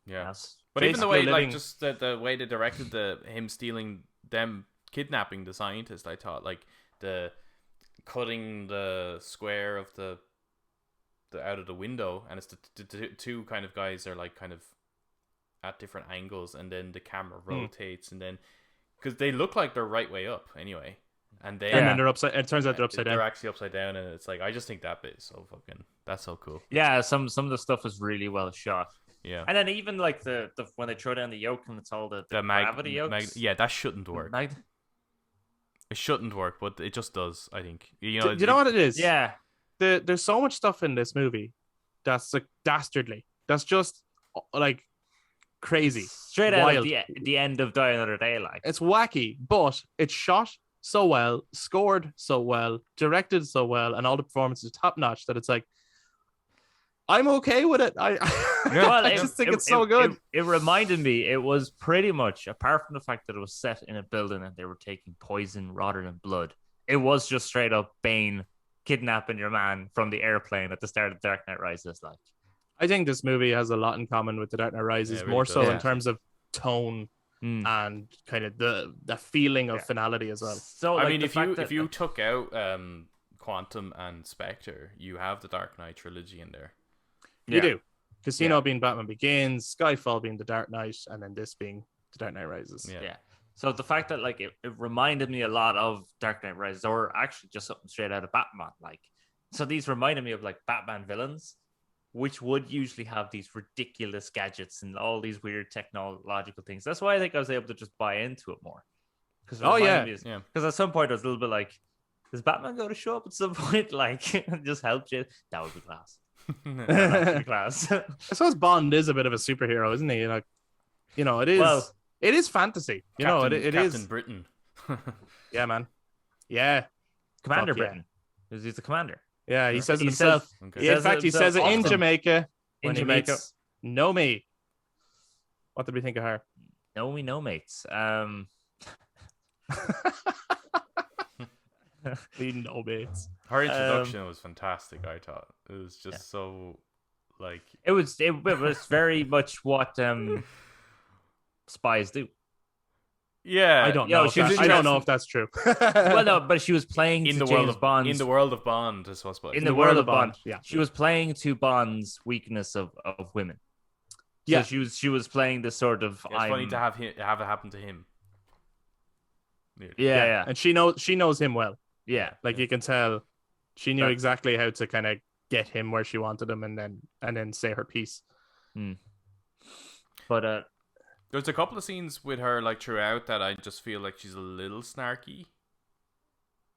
Speaker 2: Yeah.
Speaker 3: Yes.
Speaker 2: But even the way,
Speaker 1: living...
Speaker 2: like, just the way they directed him stealing them, kidnapping the scientist, I thought, like, the cutting the square of the out of the window, and it's the two kind of guys are like kind of at different angles, and then the camera rotates, and then because they look like they're right way up anyway, and then
Speaker 1: they're upside. It turns out they're upside down.
Speaker 2: They're actually upside down, and it's like I just think that bit is so fucking that's so cool.
Speaker 3: Yeah, some of the stuff is really well shot.
Speaker 2: Yeah,
Speaker 3: and then even like the when they throw down the yoke and it's all the gravity yokes.
Speaker 2: Yeah, that shouldn't work. It shouldn't work, but it just does. I think
Speaker 1: Do you know what it is?
Speaker 3: Yeah,
Speaker 1: there's so much stuff in this movie that's like dastardly. That's just like crazy,
Speaker 3: straight
Speaker 1: wild.
Speaker 3: out of the end of Die Another Day. Like
Speaker 1: it's wacky, but it's shot so well, scored so well, directed so well, and all the performances are top notch that it's like I'm okay with it. I just think it's so good.
Speaker 3: It reminded me, it was pretty much, apart from the fact that it was set in a building and they were taking poison rather than blood, it was just straight up Bane kidnapping your man from the airplane at the start of Dark Knight Rises. Like,
Speaker 1: I think this movie has a lot in common with The Dark Knight Rises,
Speaker 2: really
Speaker 1: more
Speaker 2: does.
Speaker 1: so
Speaker 3: Yeah.
Speaker 1: in terms of tone and kind of the feeling of finality as well.
Speaker 3: So,
Speaker 2: I mean, if you took out Quantum and Spectre, you have the Dark Knight trilogy in there.
Speaker 1: You do. Casino being Batman Begins, Skyfall being The Dark Knight, and then this being The Dark Knight Rises.
Speaker 3: Yeah. So the fact that like it reminded me a lot of Dark Knight Rises, or actually just something straight out of Batman. Like, so these reminded me of like Batman villains, which would usually have these ridiculous gadgets and all these weird technological things. That's why I think I was able to just buy into it more. Because at some point I was a little bit like, is Batman going to show up at some point? Like, just help you? That would be class. Class.
Speaker 1: I suppose Bond is a bit of a superhero, isn't he? Like, it is. Well, it is fantasy. It is
Speaker 2: Captain Britain.
Speaker 1: Yeah, man. Yeah,
Speaker 3: Commander Britain. He's the commander.
Speaker 1: Yeah, he says it himself.
Speaker 2: Okay.
Speaker 1: In fact, he says it in Jamaica.
Speaker 3: In Jamaica.
Speaker 1: Meets Naomi. What did we think of her?
Speaker 3: Naomi, no mates.
Speaker 1: We know mates.
Speaker 2: Her introduction was fantastic. I thought it was just so like
Speaker 3: it was very much what spies do.
Speaker 2: Yeah,
Speaker 1: I don't know. I don't know if that's true.
Speaker 3: Well, no, but she was playing
Speaker 2: in
Speaker 3: to
Speaker 2: the world
Speaker 3: James
Speaker 2: of
Speaker 3: Bond's,
Speaker 2: in the world of Bond. Is what
Speaker 3: in the world of Bond.
Speaker 1: Yeah,
Speaker 3: she was playing to Bond's weakness of women.
Speaker 1: Yeah,
Speaker 3: so she was playing this sort of.
Speaker 2: It's funny to have it happen to him.
Speaker 3: Yeah,
Speaker 1: and she knows him well.
Speaker 3: Yeah,
Speaker 1: like you can tell, she knew exactly how to kind of get him where she wanted him, and then say her piece.
Speaker 3: But
Speaker 2: there's a couple of scenes with her like throughout that I just feel like she's a little snarky.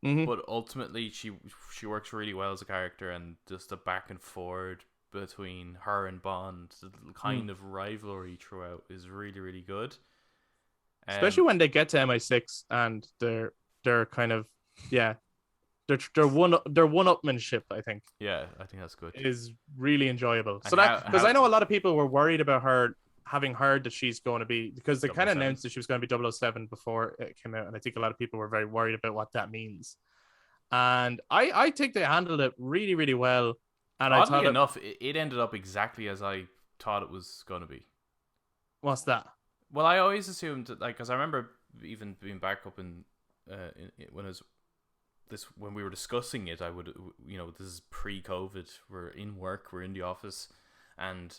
Speaker 2: But ultimately, she works really well as a character, and just the back and forward between her and Bond, the kind of rivalry throughout is really, really good.
Speaker 1: Especially when they get to MI6 and they're kind of their one-upmanship, I think.
Speaker 2: Yeah, I think that's good.
Speaker 1: Is really enjoyable.
Speaker 2: And
Speaker 1: so that because I know a lot of people were worried about her having heard that she's going to be, because they kind of announced that she was going to be 007 before it came out, and I think a lot of people were very worried about what that means. And I think they handled it really, really well. And
Speaker 2: oddly enough, it ended up exactly as I thought it was going to be.
Speaker 1: What's that?
Speaker 2: Well, I always assumed that, like, because I remember even being back up in when we were discussing it, I would, this is pre-COVID, we're in work, we're in the office, and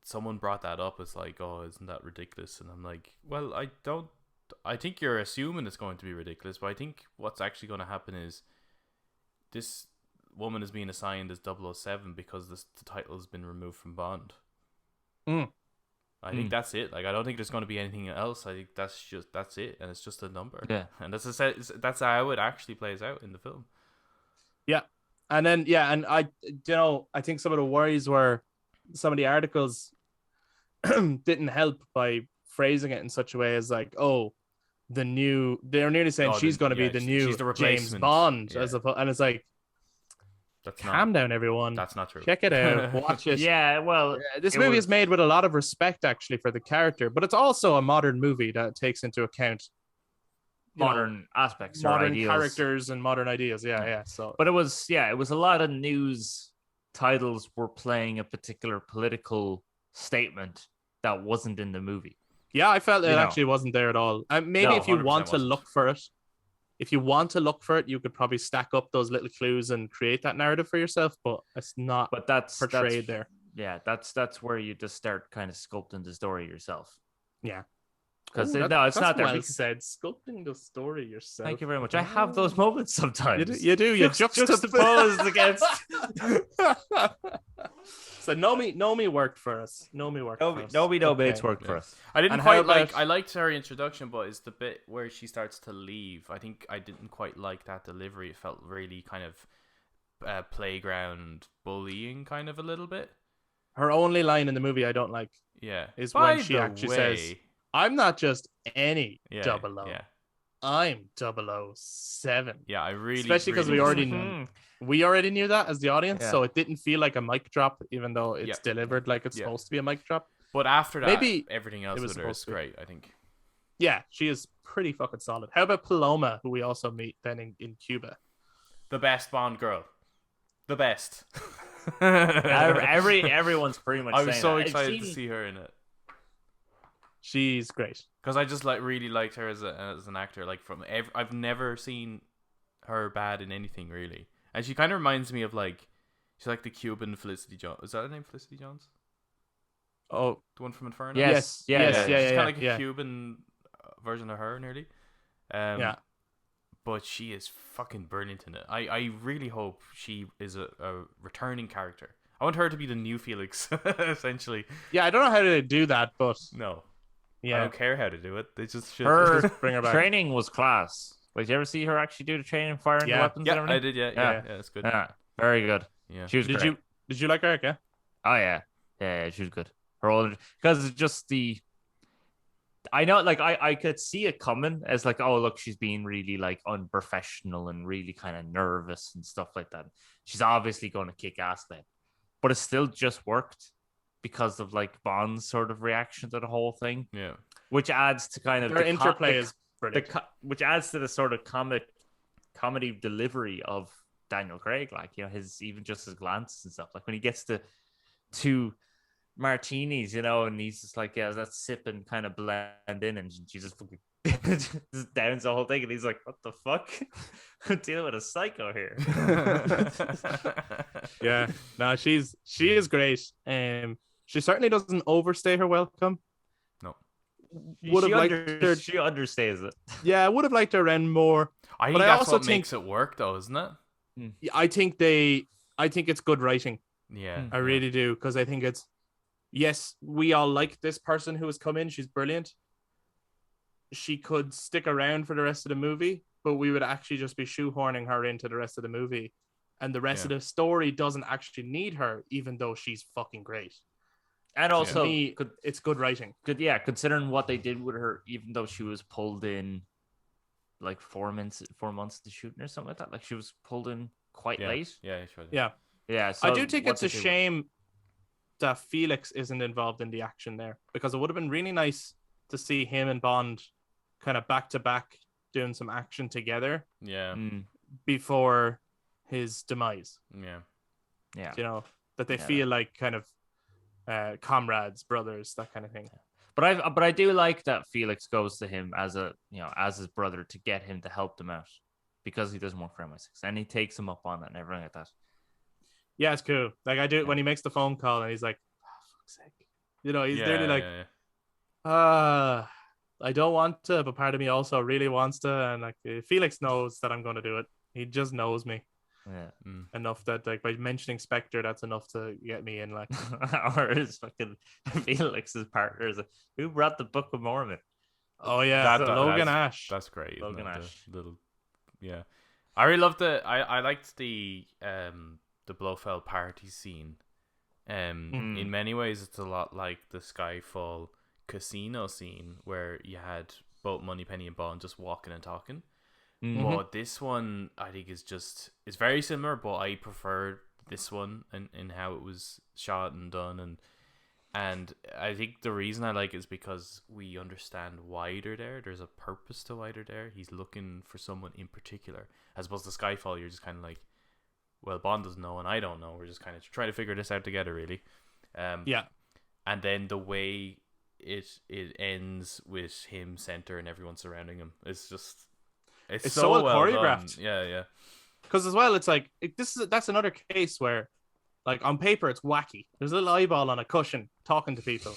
Speaker 2: someone brought that up as like, oh, isn't that ridiculous? And I'm like, well, I think you're assuming it's going to be ridiculous, but I think what's actually going to happen is this woman is being assigned as 007 because the title has been removed from Bond. I think that's it. Like, I don't think there's going to be anything else. I think that's it, and it's just a number.
Speaker 3: Yeah,
Speaker 2: and that's how it actually plays out in the film.
Speaker 1: Yeah. And then, and I think some of the worries were some of the articles didn't help by phrasing it in such a way as like, oh, they're nearly saying she's going to be the
Speaker 2: she's
Speaker 1: new
Speaker 2: the
Speaker 1: James
Speaker 2: replacement.
Speaker 1: Bond,
Speaker 2: Yeah.
Speaker 1: and it's like, calm down, everyone.
Speaker 2: That's not true.
Speaker 1: Check it out. Watch it.
Speaker 3: Yeah, well,
Speaker 1: This movie is made with a lot of respect, actually, for the character, but it's also a modern movie that takes into account
Speaker 3: modern aspects,
Speaker 1: modern
Speaker 3: ideals.
Speaker 1: characters and modern ideas. Yeah. So,
Speaker 3: but it was a lot of news titles were playing a particular political statement that wasn't in the movie.
Speaker 1: Yeah, I felt it actually wasn't there at all. Maybe if you want to look for it, you could probably stack up those little clues and create that narrative for yourself. But it's not. But that's portrayed there.
Speaker 3: Yeah, that's where you just start kind of sculpting the story yourself.
Speaker 1: Yeah.
Speaker 3: Because it's not there.
Speaker 1: Well said. Sculpting the story yourself.
Speaker 3: Thank you very much. I have those moments sometimes.
Speaker 1: You do. You
Speaker 3: juxtaposed against.
Speaker 1: So Naomi worked for us. Naomi worked for us.
Speaker 3: Naomi Bates worked for us.
Speaker 2: I didn't quite like. I liked her introduction, but it's the bit where she starts to leave. I think I didn't quite like that delivery. It felt really kind of playground bullying, kind of a little bit.
Speaker 1: Her only line in the movie I don't like.
Speaker 2: Yeah,
Speaker 1: is when she actually says, "I'm not just any 00.
Speaker 2: Yeah.
Speaker 1: I'm 007."
Speaker 2: Yeah, I really,
Speaker 1: especially because we already knew that as the audience, so it didn't feel like a mic drop, even though it's delivered like it's supposed to be a mic drop.
Speaker 2: But after that,
Speaker 1: maybe
Speaker 2: everything else with her is great, I think.
Speaker 1: Yeah, she is pretty fucking solid. How about Paloma, who we also meet then in Cuba?
Speaker 2: The best Bond girl. The best.
Speaker 3: Everyone's pretty much.
Speaker 2: I was so excited to see her in it.
Speaker 1: She's great
Speaker 2: because I just really liked her as an actor. Like I've never seen her bad in anything really, and she kind of reminds me of she's like the Cuban Felicity Jones. Is that her name, Felicity Jones?
Speaker 1: Oh,
Speaker 2: the one from Inferno.
Speaker 1: Yes.
Speaker 2: She's kind of like a Cuban version of her, nearly.
Speaker 1: Yeah.
Speaker 2: But she is fucking brilliant in it. I really hope she is a returning character. I want her to be the new Felix, essentially.
Speaker 1: Yeah, I don't know how to do that, but
Speaker 2: no.
Speaker 1: Yeah.
Speaker 2: I don't care how to do it. They just should
Speaker 3: bring her back. Training was class. Did you ever see her actually do the training, firing the weapons?
Speaker 2: Yeah,
Speaker 3: and everything?
Speaker 2: I did. Yeah, it's good.
Speaker 3: Yeah, very good.
Speaker 2: Yeah,
Speaker 3: she was great.
Speaker 1: Did you like her? Yeah.
Speaker 3: Oh yeah, she was good. Her old because it's just I know, I could see it coming as oh look, she's being really unprofessional and really kind of nervous and stuff like that. She's obviously going to kick ass then, but it still just worked because of Bond's sort of reaction to the whole thing.
Speaker 2: Yeah,
Speaker 3: which adds to kind of
Speaker 1: their interplay is brilliant.
Speaker 3: Which adds to the sort of comedy delivery of Daniel Craig, his his glance and stuff. When he gets to 2 martinis, and he's just let's sip and kind of blend in, and she just just downs the whole thing, and he's like, what the fuck? I'm dealing with a psycho here.
Speaker 1: Yeah, no, she is great. She certainly doesn't overstay her welcome.
Speaker 2: No,
Speaker 1: she
Speaker 3: understays it.
Speaker 1: Yeah, I would have liked her around more.
Speaker 2: I think that's what makes it work, though, isn't it?
Speaker 1: I think it's good writing.
Speaker 2: Yeah,
Speaker 1: I really do, because I think it's, yes, we all like this person who has come in. She's brilliant. She could stick around for the rest of the movie, but we would actually just be shoehorning her into the rest of the movie. And the rest of the story doesn't actually need her, even though she's fucking great.
Speaker 3: And also,
Speaker 1: it's good writing.
Speaker 3: Considering what they did with her, even though she was pulled in 4 months to shooting or something like that. She was pulled in quite late.
Speaker 2: Yeah, sure.
Speaker 1: Yeah. So I do think it's a shame that Felix isn't involved in the action there, because it would have been really nice to see him and Bond kind of back to back doing some action together.
Speaker 2: Yeah.
Speaker 1: Before his demise.
Speaker 2: Yeah.
Speaker 1: That they feel like kind of comrades, brothers, that kind of thing.
Speaker 3: But I do like that Felix goes to him as as his brother to get him to help them out, because he doesn't work for MI6, and he takes him up on that and everything like that.
Speaker 1: Yeah, it's cool. I do when he makes the phone call and he's like, oh, fuck's sake. He's literally I don't want to, but part of me also really wants to. And Felix knows that I'm going to do it. He just knows me.
Speaker 3: Yeah.
Speaker 1: Enough that by mentioning Spectre, that's enough to get me in.
Speaker 3: Or his fucking Felix's partners. Who brought the Book of Mormon?
Speaker 1: Oh yeah, Logan Ash.
Speaker 2: That's great.
Speaker 3: Logan Ash.
Speaker 2: Little, yeah. I really loved I liked the Blofeld party scene. In many ways, it's a lot like the Skyfall casino scene where you had both Moneypenny and Bond just walking and talking. But this one, I think, it's very similar, but I prefer this one in how it was shot and done, and I think the reason I like it is because we understand why they're there. There's a purpose to why they're there. He's looking for someone in particular, as opposed to Skyfall. You're just kind of like, well, Bond doesn't know and I don't know. We're just kind of trying to figure this out together, really.
Speaker 1: Yeah.
Speaker 2: And then the way it ends with him center and everyone surrounding him, it's so well choreographed. Done. Yeah.
Speaker 1: Because as well, it's like that's another case where, like, on paper it's wacky. There's a little eyeball on a cushion talking to people,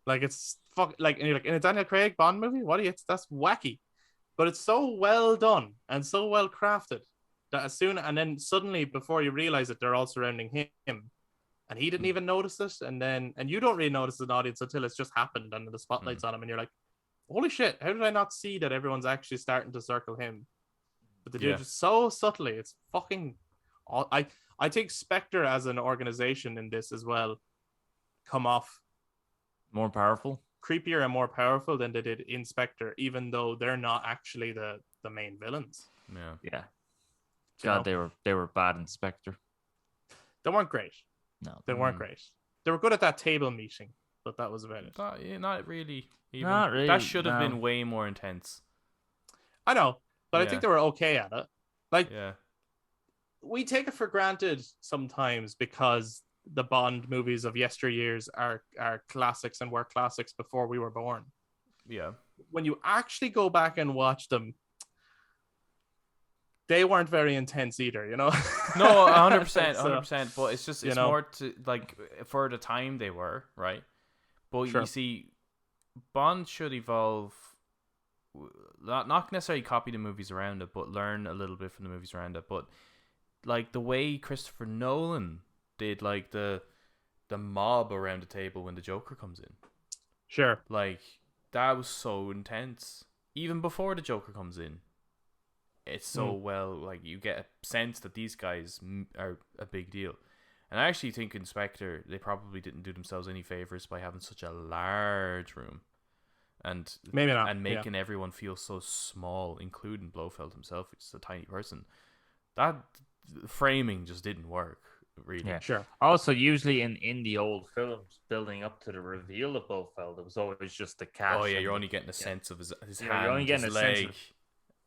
Speaker 1: like it's like, and you're like, in a Daniel Craig Bond movie, that's wacky, but it's so well done and so well crafted that and then suddenly before you realize it, they're all surrounding him, and he didn't even notice it, and you don't really notice as an audience until it's just happened and the spotlight's on him, and you're like, holy shit, how did I not see that everyone's actually starting to circle him? But they do it just so subtly. It's fucking... I think Spectre as an organization in this as well come off
Speaker 3: more powerful,
Speaker 1: creepier and more powerful than they did in Spectre, even though they're not actually the main villains.
Speaker 3: Yeah. God, they were bad in Spectre.
Speaker 1: They weren't great.
Speaker 3: No,
Speaker 1: they weren't great. They were good at that table meeting, but that was about it.
Speaker 2: Not really.
Speaker 3: Not really.
Speaker 2: That should have been way more intense.
Speaker 1: I know, but I think they were okay at it. Like,
Speaker 2: yeah.
Speaker 1: We take it for granted sometimes because the Bond movies of yesteryears are classics and were classics before we were born.
Speaker 2: Yeah. When
Speaker 1: you actually go back and watch them, they weren't very intense either, you know?
Speaker 2: No, 100%, 100%. But it's just, it's more to, like, for the time they were, right? But you see, Bond should evolve, not necessarily copy the movies around it, but learn a little bit from the movies around it. But, like, the way Christopher Nolan did, like, the mob around the table when the Joker comes in.
Speaker 1: Sure.
Speaker 2: Like, that was so intense. Even before the Joker comes in. It's so well, like, you get a sense that these guys are a big deal. And I actually think in Spectre, they probably didn't do themselves any favors by having such a large room. And
Speaker 1: maybe not.
Speaker 2: And making everyone feel so small, including Blofeld himself, which is a tiny person. That framing just didn't work, really.
Speaker 3: Yeah,
Speaker 1: sure.
Speaker 3: Also, usually in the old films, building up to the reveal of Blofeld, it was always just the cast.
Speaker 2: Oh, yeah, you're only getting a sense of his hand,
Speaker 3: you're only getting
Speaker 2: his
Speaker 3: a
Speaker 2: leg.
Speaker 3: sense of,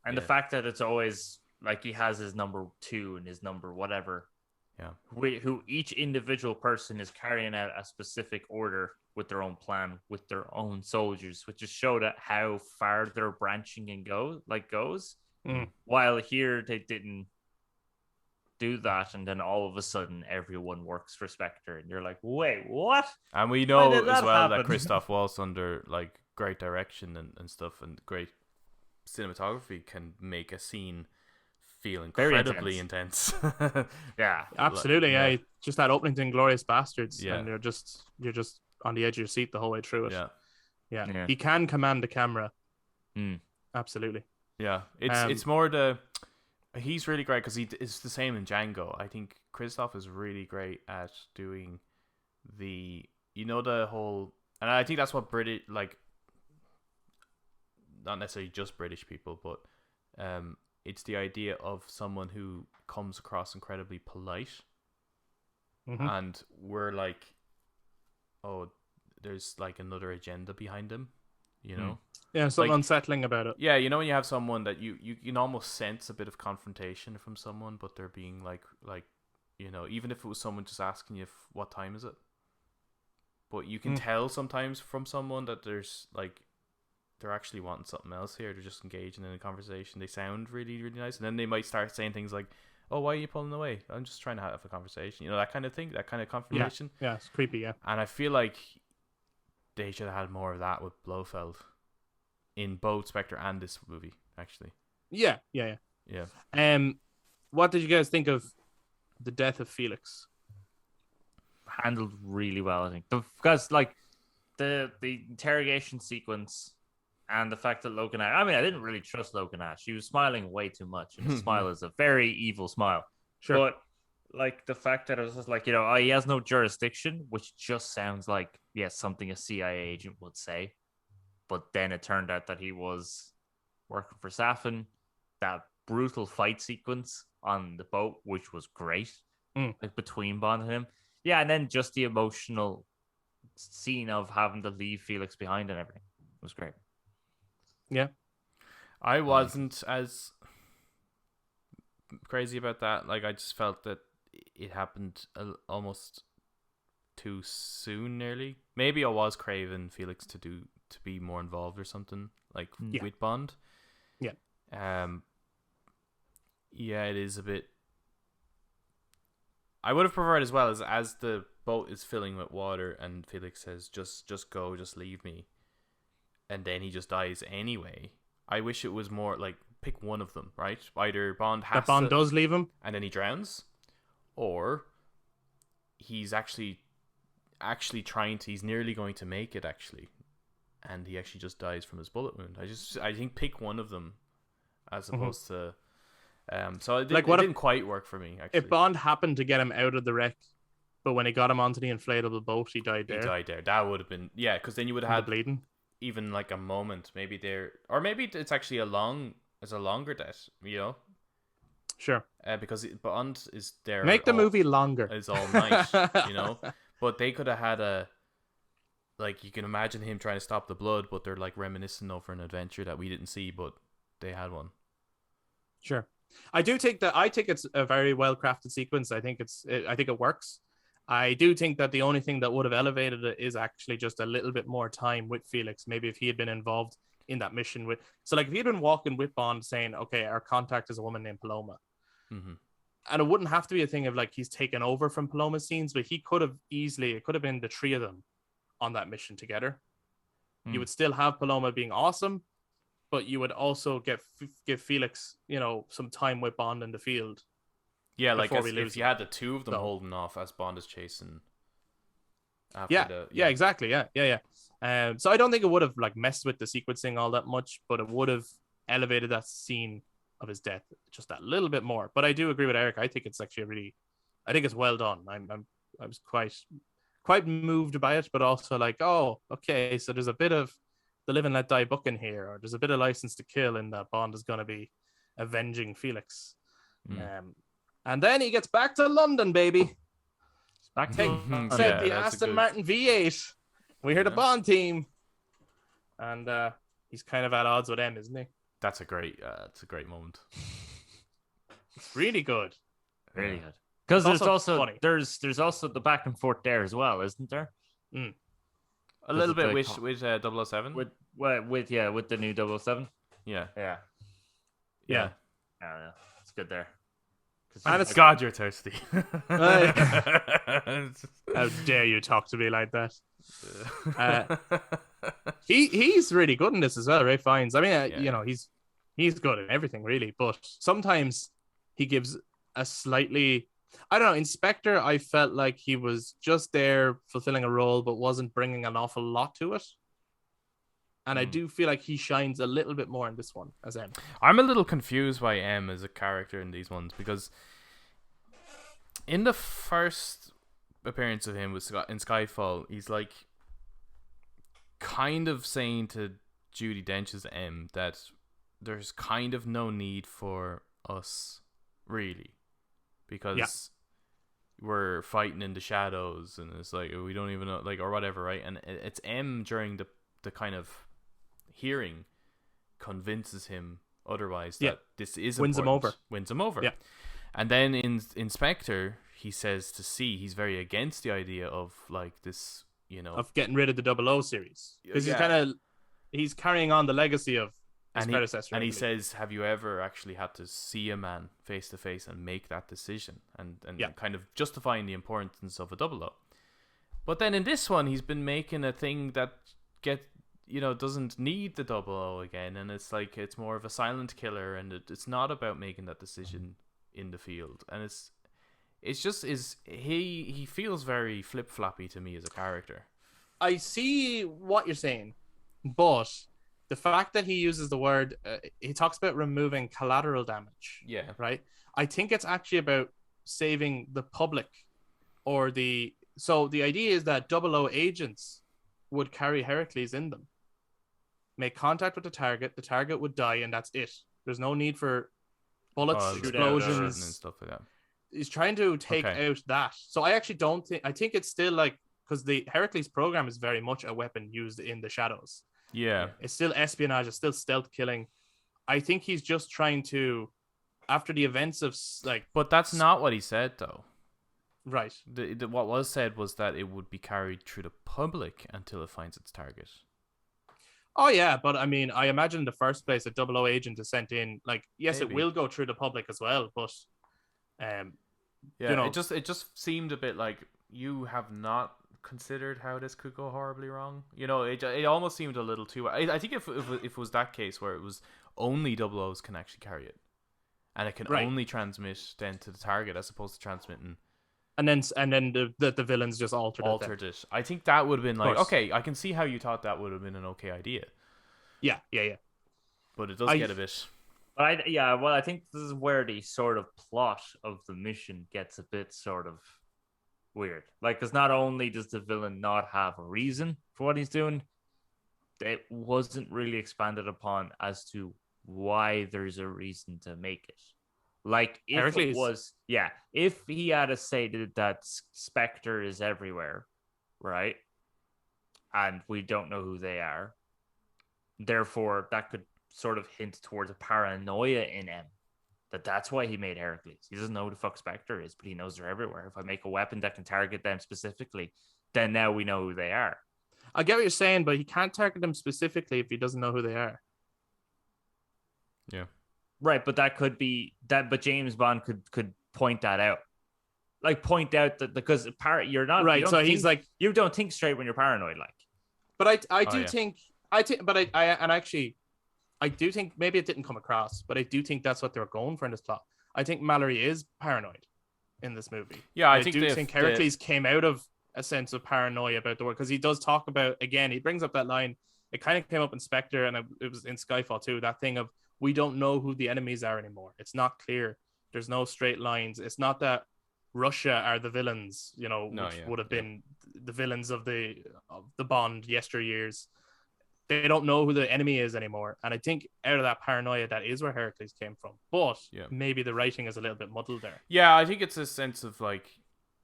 Speaker 3: and the fact that it's always, like, he has his number 2 and his number whatever.
Speaker 2: Yeah.
Speaker 3: Who each individual person is carrying out a specific order with their own plan, with their own soldiers, which just showed how far their branching and goes. While here they didn't do that, and then all of a sudden everyone works for Spectre, and you're like, wait, what?
Speaker 2: And we know as well
Speaker 3: happen?
Speaker 2: that Christoph Waltz, under, like, great direction and stuff and great cinematography, can make a scene feel incredibly intense.
Speaker 3: Yeah,
Speaker 1: absolutely. Yeah, just that opening to Inglourious Bastards, and you're just on the edge of your seat the whole way through it. Yeah. He can command the camera. Absolutely.
Speaker 2: Yeah, it's more he's really great because it's the same in Django. I think Christoph is really great at doing the whole, and I think that's what British, like, not necessarily just British people, but it's the idea of someone who comes across incredibly polite, and we're like, oh, there's, like, another agenda behind him, you know?
Speaker 1: Yeah, something, like, unsettling about it.
Speaker 2: Yeah, when you have someone that you can almost sense a bit of confrontation from someone, but they're being like, even if it was someone just asking you what time is it, but you can tell sometimes from someone that there's, like, they're actually wanting something else here. They're just engaging in a conversation. They sound really, really nice. And then they might start saying things like, oh, why are you pulling away? I'm just trying to have a conversation. That kind of thing, that kind of confrontation.
Speaker 1: Yeah, it's creepy, yeah.
Speaker 2: And I feel like they should have had more of that with Blofeld in both Spectre and this movie, actually.
Speaker 1: Yeah. What did you guys think of the death of Felix?
Speaker 3: Handled really well, I think. Because, like, the interrogation sequence And the fact that Logan, I mean, I didn't really trust Logan Ash. She was smiling way too much, and his smile is a very evil smile.
Speaker 1: Sure.
Speaker 3: But like the fact that it was just like, oh, he has no jurisdiction, which just sounds like, yes, something a CIA agent would say. But then it turned out that he was working for Safin. That brutal fight sequence on the boat, which was great, like between Bond and him. Yeah, and then just the emotional scene of having to leave Felix behind and everything was great.
Speaker 1: Yeah.
Speaker 2: I wasn't as crazy about that. Like, I just felt that it happened almost too soon, nearly. Maybe I was craving Felix to be more involved or something, like with Bond.
Speaker 1: Yeah.
Speaker 2: Yeah, it is a bit. I would have preferred as well as the boat is filling with water and Felix says, just go, just leave me. And then he just dies anyway. I wish it was more like, pick one of them, right? Either Bond
Speaker 1: does leave him,
Speaker 2: and then he drowns, or he's actually trying to. He's nearly going to make it actually, and he actually just dies from his bullet wound. I think pick one of them, as opposed to. So it didn't quite work for me. Actually,
Speaker 1: if Bond happened to get him out of the wreck, but when he got him onto the inflatable boat, he died there.
Speaker 2: That would have been because then you would have had
Speaker 1: bleeding.
Speaker 2: Even like a moment, maybe there, or maybe it's actually a longer death,
Speaker 1: Sure.
Speaker 2: Because Bond is there.
Speaker 1: Make the movie longer.
Speaker 2: Is all night, But they could have had you can imagine him trying to stop the blood, but they're like reminiscing over an adventure that we didn't see, but they had one.
Speaker 1: Sure. I think it's a very well crafted sequence. I think it works. I do think that the only thing that would have elevated it is actually just a little bit more time with Felix. Maybe if he had been involved in that mission if he had been walking with Bond saying, okay, our contact is a woman named Paloma.
Speaker 2: Mm-hmm.
Speaker 1: And it wouldn't have to be a thing of like he's taken over from Paloma's scenes, but it could have been the three of them on that mission together. You would still have Paloma being awesome, but you would also give Felix, some time with Bond in the field.
Speaker 2: Yeah, like if you had the two of them holding off as Bond is chasing.
Speaker 1: Exactly. Yeah. So I don't think it would have like messed with the sequencing all that much, but it would have elevated that scene of his death just that little bit more. But I do agree with Eric. I think it's actually I think it's well done. I was quite moved by it, but also like, oh, okay, so there's a bit of the Live and Let Die book in here, or there's a bit of License to Kill in that Bond is going to be avenging Felix. And then he gets back to London, baby.
Speaker 3: Back to
Speaker 1: the Aston Martin V8. We hear the Bond team, and he's kind of at odds with them, isn't he?
Speaker 2: That's a great moment.
Speaker 1: It's really good,
Speaker 3: really good. Because there's also
Speaker 1: funny.
Speaker 3: there's also the back and forth there as well, isn't there?
Speaker 2: A little bit with 007.
Speaker 3: With the new 007.
Speaker 2: Yeah.
Speaker 3: It's good there.
Speaker 1: And it's
Speaker 2: God, you're thirsty.
Speaker 1: How dare you talk to me like that? He's really good in this as well, Ray Fiennes. I mean, he's good in everything really, but sometimes he gives a slightly, I don't know. Inspector, I felt like he was just there fulfilling a role, but wasn't bringing an awful lot to it. And I do feel like he shines a little bit more in this one as M.
Speaker 2: I'm a little confused by M as a character in these ones, because in the first appearance of him in Skyfall, he's like kind of saying to Judi Dench's M that there's kind of no need for us, really, because we're fighting in the shadows, and it's like we don't even know, like, or whatever, right? And it's M during the kind of hearing convinces him otherwise that this is
Speaker 1: wins
Speaker 2: important.
Speaker 1: Wins him over.
Speaker 2: Yeah. And then in Inspector, he says to C, he's very against the idea of like this,
Speaker 1: of getting rid of the 00 series, because he's carrying on the legacy of his predecessor.
Speaker 2: And he says, have you ever actually had to see a man face to face and make that decision, and kind of justifying the importance of a 00? But then in this one, he's been making a thing that doesn't need the 00 again, and it's like it's more of a silent killer, and it's not about making that decision in the field, and it's just he feels very flip-floppy to me as a character.
Speaker 1: I see what you're saying, but the fact that he uses the word, he talks about removing collateral damage.
Speaker 2: Yeah.
Speaker 1: Right. I think it's actually about saving the public, or so the idea is that double O agents would carry Heracles in them, make contact with the target would die, and that's it. There's no need for bullets, explosions,
Speaker 2: and stuff like that.
Speaker 1: He's trying to take out that. So I actually don't think, I think it's still like, because the Heracles program is very much a weapon used in the shadows.
Speaker 2: Yeah.
Speaker 1: It's still espionage, it's still stealth killing. I think he's just trying to, after the events of like...
Speaker 2: But that's not what he said, though.
Speaker 1: Right.
Speaker 2: What was said was that it would be carried through the public until it finds its target.
Speaker 1: Oh, yeah, but I mean, I imagine in the first place a double O agent is sent in, like, yes,
Speaker 2: Maybe.
Speaker 1: It will go through the public as well, but...
Speaker 2: yeah,
Speaker 1: you know,
Speaker 2: it just seemed a bit like you have not considered how this could go horribly wrong. You know, it almost seemed a little too... I think if it was that case where it was only double O's can actually carry it, and it can only transmit then to the target as opposed to transmitting...
Speaker 1: And then the villains just altered
Speaker 2: it. I think that would have been like, okay, I can see how you thought that would have been an okay idea.
Speaker 1: Yeah.
Speaker 2: But it does get a bit...
Speaker 3: I think this is where the sort of plot of the mission gets a bit sort of weird. Like, because not only does the villain not have a reason for what he's doing, it wasn't really expanded upon as to why there's a reason to make it. Like, if
Speaker 1: Heracles.
Speaker 3: it was, if he had stated that Spectre is everywhere, right? And we don't know who they are. Therefore, that could sort of hint towards a paranoia in him. That's why he made Heracles. He doesn't know who the fuck Spectre is, but he knows they're everywhere. If I make a weapon that can target them specifically, then now we know who they are.
Speaker 1: I get what you're saying, but he can't target them specifically if he doesn't know who they are.
Speaker 2: Yeah.
Speaker 3: Right, but that could be that. But James Bond could point that out, like point out that because you're not
Speaker 1: right. So he's like,
Speaker 3: you don't think straight when you're paranoid, like.
Speaker 1: But I do think, but I do think maybe it didn't come across, but I do think that's what they were going for in this plot. I think Mallory is paranoid in this movie.
Speaker 2: Yeah, I
Speaker 1: think Heracles came out of a sense of paranoia about the world, because he does talk about, again, he brings up that line. It kind of came up in Spectre, and it was in Skyfall too. That thing of, we don't know who the enemies are anymore. It's not clear. There's no straight lines. It's not that Russia are the villains, which would have been the villains of the Bond yesteryears. They don't know who the enemy is anymore. And I think out of that paranoia, that is where Heracles came from. But maybe the writing is a little bit muddled there.
Speaker 2: Yeah, I think it's a sense of like,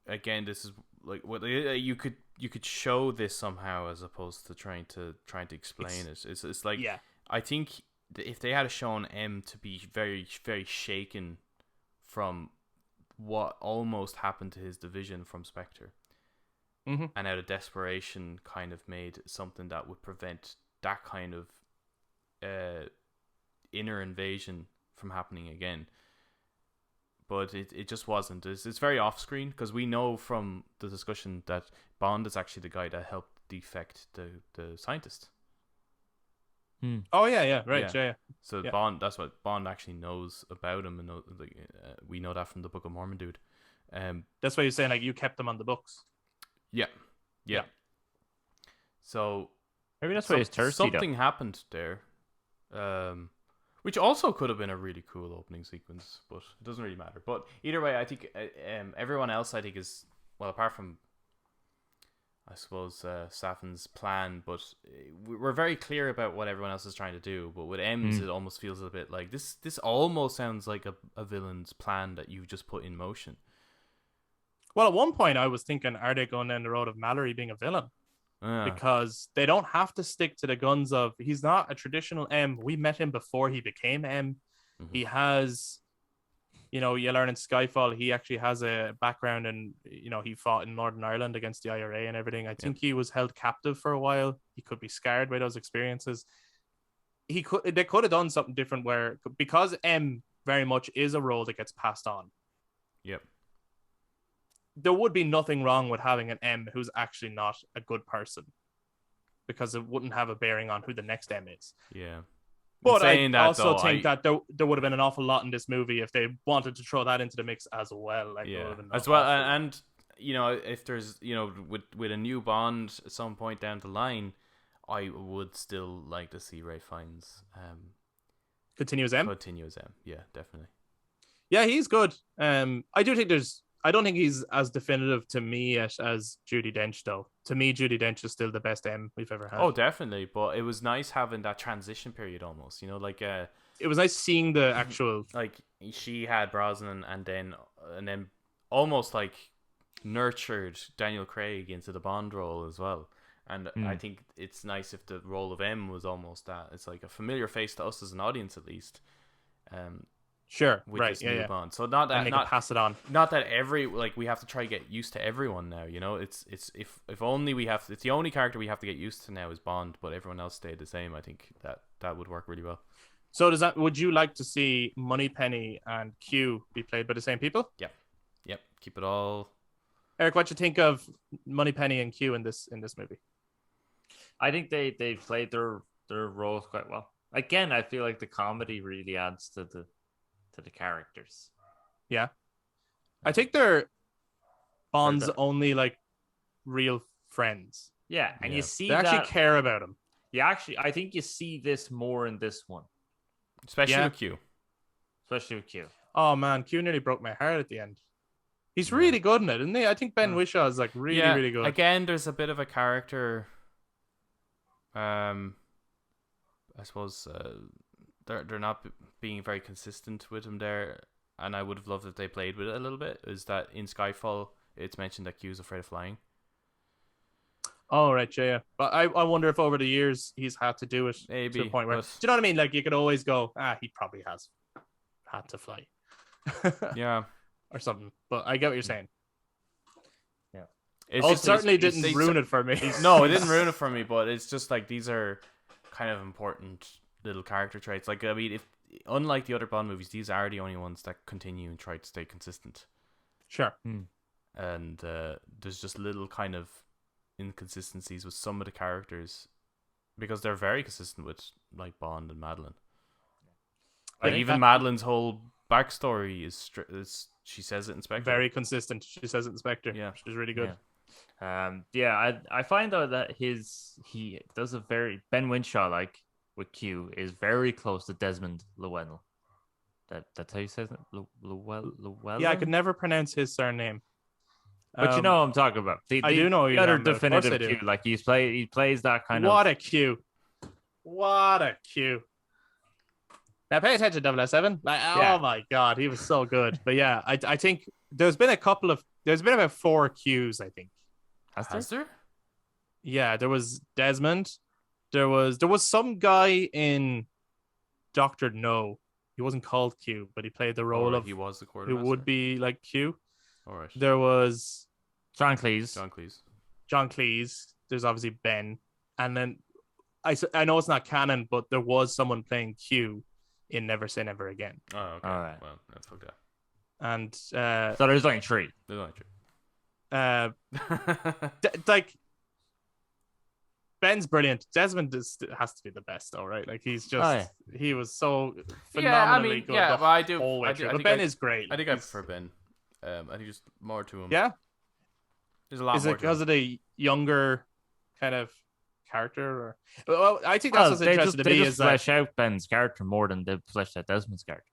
Speaker 2: again, this is like what you could show this somehow as opposed to trying to explain it. It's like, I think if they had shown M to be very, very shaken from what almost happened to his division from Spectre, and out of desperation kind of made something that would prevent that kind of inner invasion from happening again. But it just wasn't. It's very off screen, because we know from the discussion that Bond is actually the guy that helped defect the scientist.
Speaker 1: Oh yeah, right, yeah.
Speaker 2: So Bond, that's what Bond actually knows about him, and we know that from the Book of Mormon dude.
Speaker 1: That's why you're saying like you kept them on the books.
Speaker 2: Yeah. So
Speaker 3: maybe that's why he's thirsty.
Speaker 2: Something happened there, which also could have been a really cool opening sequence, but it doesn't really matter. But either way, I think everyone else, I think, is, well, apart from, I suppose, Safin's plan, but we're very clear about what everyone else is trying to do. But with M's, it almost feels a bit like this almost sounds like a villain's plan that you just put in motion.
Speaker 1: Well, at one point I was thinking, are they going down the road of Mallory being a villain? Because they don't have to stick to the guns of, he's not a traditional M. We met him before he became M. He has, you learn in Skyfall, he actually has a background in, he fought in Northern Ireland against the IRA and everything. I think he was held captive for a while. He could be scarred by those experiences. They could have done something different where, because M very much is a role that gets passed on.
Speaker 2: Yep.
Speaker 1: There would be nothing wrong with having an M who's actually not a good person, because it wouldn't have a bearing on who the next M is.
Speaker 2: Yeah.
Speaker 1: But I also think that there would have been an awful lot in this movie if they wanted to throw that into the mix as well.
Speaker 2: As well. And if there's, with a new Bond at some point down the line, I would still like to see Ray Fiennes
Speaker 1: Continue as M.
Speaker 2: continue as M. Yeah, definitely.
Speaker 1: Yeah, he's good. I do think I don't think he's as definitive to me as Judi Dench, though. To me, Judi Dench is still the best M we've ever had.
Speaker 2: Oh, definitely. But it was nice having that transition period almost. You know, like
Speaker 1: It was nice seeing the actual.
Speaker 2: like she had Brosnan and then almost like nurtured Daniel Craig into the Bond role as well. And I think it's nice if the role of M was almost that. It's like a familiar face to us as an audience, at least.
Speaker 1: Sure,
Speaker 2: with
Speaker 1: right,
Speaker 2: this
Speaker 1: yeah,
Speaker 2: new
Speaker 1: yeah.
Speaker 2: Bond. So not that
Speaker 1: And they can pass it on.
Speaker 2: not that we have to try to get used to everyone now. You know, it's if only we have it's the only character we have to get used to now is Bond, but everyone else stayed the same. I think that would work really well.
Speaker 1: So would you like to see Moneypenny and Q be played by the same people?
Speaker 2: Yep. Keep it all.
Speaker 1: Eric, what you think of Moneypenny and Q in this movie?
Speaker 3: I think they played their roles quite well. Again, I feel like the comedy really adds to the characters.
Speaker 1: Yeah, I think they're Bond's only like real friends.
Speaker 3: Yeah, and
Speaker 2: Yeah.
Speaker 3: you see
Speaker 1: They
Speaker 3: that
Speaker 1: actually care about him.
Speaker 3: I think you see this more in this one,
Speaker 2: Especially
Speaker 1: Yeah.
Speaker 2: with Q.
Speaker 3: especially with Q.
Speaker 1: Oh man, Q nearly broke my heart at the end. He's really good in it, isn't he? I think Ben Whishaw is like really good.
Speaker 2: Again, there's a bit of a character. I suppose they're not being very consistent with him there, and I would have loved if they played with it a little bit. Is that in Skyfall it's mentioned that Q's afraid of flying?
Speaker 1: Oh right, yeah. But I wonder if over the years he's had to do it
Speaker 2: Maybe,
Speaker 1: to the point where,
Speaker 2: but-
Speaker 1: do you know what I mean? Like you could always go, he probably has had to fly.
Speaker 2: Yeah.
Speaker 1: Or something. But I get what you're saying.
Speaker 2: It's
Speaker 1: It certainly didn't ruin it for me.
Speaker 2: No, it didn't ruin it for me, but it's just like these are kind of important little character traits. Like, I mean, if unlike the other Bond movies, these are the only ones that continue and try to stay consistent.
Speaker 1: Sure.
Speaker 2: And there's just little kind of inconsistencies with some of the characters because they're very consistent with like Bond and Madeline. Like even Madeline's whole backstory is she says it in Spectre.
Speaker 1: Very consistent. She says it in Spectre.
Speaker 2: Yeah.
Speaker 1: Which is really good.
Speaker 3: I find though that he does a very Ben Whishaw like with Q is very close to Desmond Llewellyn. That's how you say it. Llewellyn?
Speaker 1: Yeah, I could never pronounce his surname.
Speaker 3: But you know what I'm talking about.
Speaker 1: I do know
Speaker 3: the
Speaker 1: you
Speaker 3: other
Speaker 1: know, of course I
Speaker 3: definitive
Speaker 1: do.
Speaker 3: Q. Like he plays that kind
Speaker 1: What
Speaker 3: of.
Speaker 1: a cue. What a cue. Now pay attention, 007. Like,
Speaker 3: Yeah.
Speaker 1: Oh my god, he was so good. But yeah, I think there's been about 4 Qs, I think.
Speaker 2: Has there?
Speaker 1: Yeah, there was Desmond. There was some guy in Doctor No. He wasn't called Q, but he played the role of
Speaker 2: he was the
Speaker 1: who
Speaker 2: quartermaster.
Speaker 1: would be like Q.
Speaker 2: All right.
Speaker 1: There was
Speaker 3: John Cleese.
Speaker 2: John Cleese.
Speaker 1: John Cleese. There's obviously Ben, and then I know it's not canon, but there was someone playing Q in Never Say Never Again.
Speaker 2: Oh, okay.
Speaker 3: All right.
Speaker 2: Well, fuck that.
Speaker 1: And
Speaker 3: So there's only 3.
Speaker 2: There's only true.
Speaker 1: like Ben's brilliant. Desmond has to be the best, though, right? Like he's just he was so phenomenally good.
Speaker 2: Yeah,
Speaker 1: the
Speaker 2: but I do.
Speaker 1: whole way
Speaker 2: I
Speaker 1: through.
Speaker 2: do- I
Speaker 1: But
Speaker 2: think
Speaker 1: Ben
Speaker 2: I-
Speaker 1: is great.
Speaker 2: I think I prefer Ben. I think there's more to him.
Speaker 1: Yeah.
Speaker 2: There's a lot
Speaker 1: Is
Speaker 2: more
Speaker 1: it
Speaker 2: to
Speaker 1: because
Speaker 2: him.
Speaker 1: of the younger kind of character, or? Well, I think that's what's
Speaker 3: they
Speaker 1: interesting to me
Speaker 3: just
Speaker 1: is that
Speaker 3: flesh out Ben's character more than they fleshed out Desmond's character.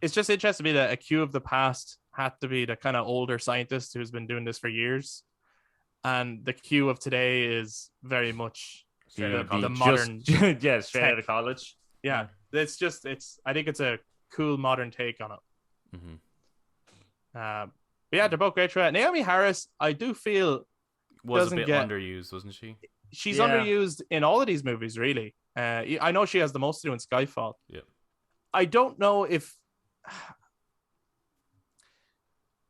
Speaker 1: it's just interesting to me that a Q of the past had to be the kind of older scientist who's been doing this for years, and the Q of today is very much the modern.
Speaker 3: straight
Speaker 1: tech.
Speaker 3: out of college.
Speaker 1: Yeah, it's I think it's a cool modern take on it.
Speaker 2: Mhm.
Speaker 1: But yeah, they're both great throughout. Naomi Harris, I do feel
Speaker 2: Was a
Speaker 1: doesn't
Speaker 2: bit
Speaker 1: get-
Speaker 2: underused, wasn't she?
Speaker 1: she's
Speaker 3: Yeah.
Speaker 1: underused in all of these movies, really. I know she has the most to do in Skyfall.
Speaker 2: Yeah.
Speaker 1: I don't know if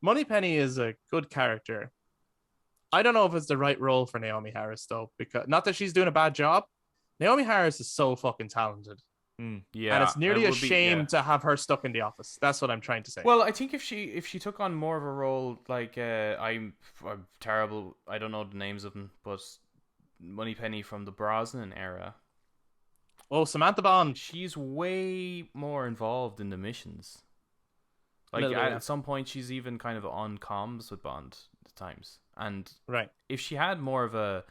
Speaker 1: Moneypenny is a good character. I don't know if it's the right role for Naomi Harris, though, because not that she's doing a bad job. Naomi Harris is so fucking talented.
Speaker 2: Yeah,
Speaker 1: And it's nearly
Speaker 2: it
Speaker 1: a
Speaker 2: would be-
Speaker 1: shame
Speaker 2: yeah.
Speaker 1: to have her stuck in the office. That's what I'm trying to say.
Speaker 2: Well, I think if she took on more of a role, like I'm terrible. I don't know the names of them, but Moneypenny from the Brosnan era,
Speaker 1: Samantha Bond.
Speaker 2: she's way more involved in the missions. Like
Speaker 1: Little bit,
Speaker 2: at
Speaker 1: yeah.
Speaker 2: some point, she's even kind of on comms with Bond at times. And
Speaker 1: Right.
Speaker 2: if she had more of a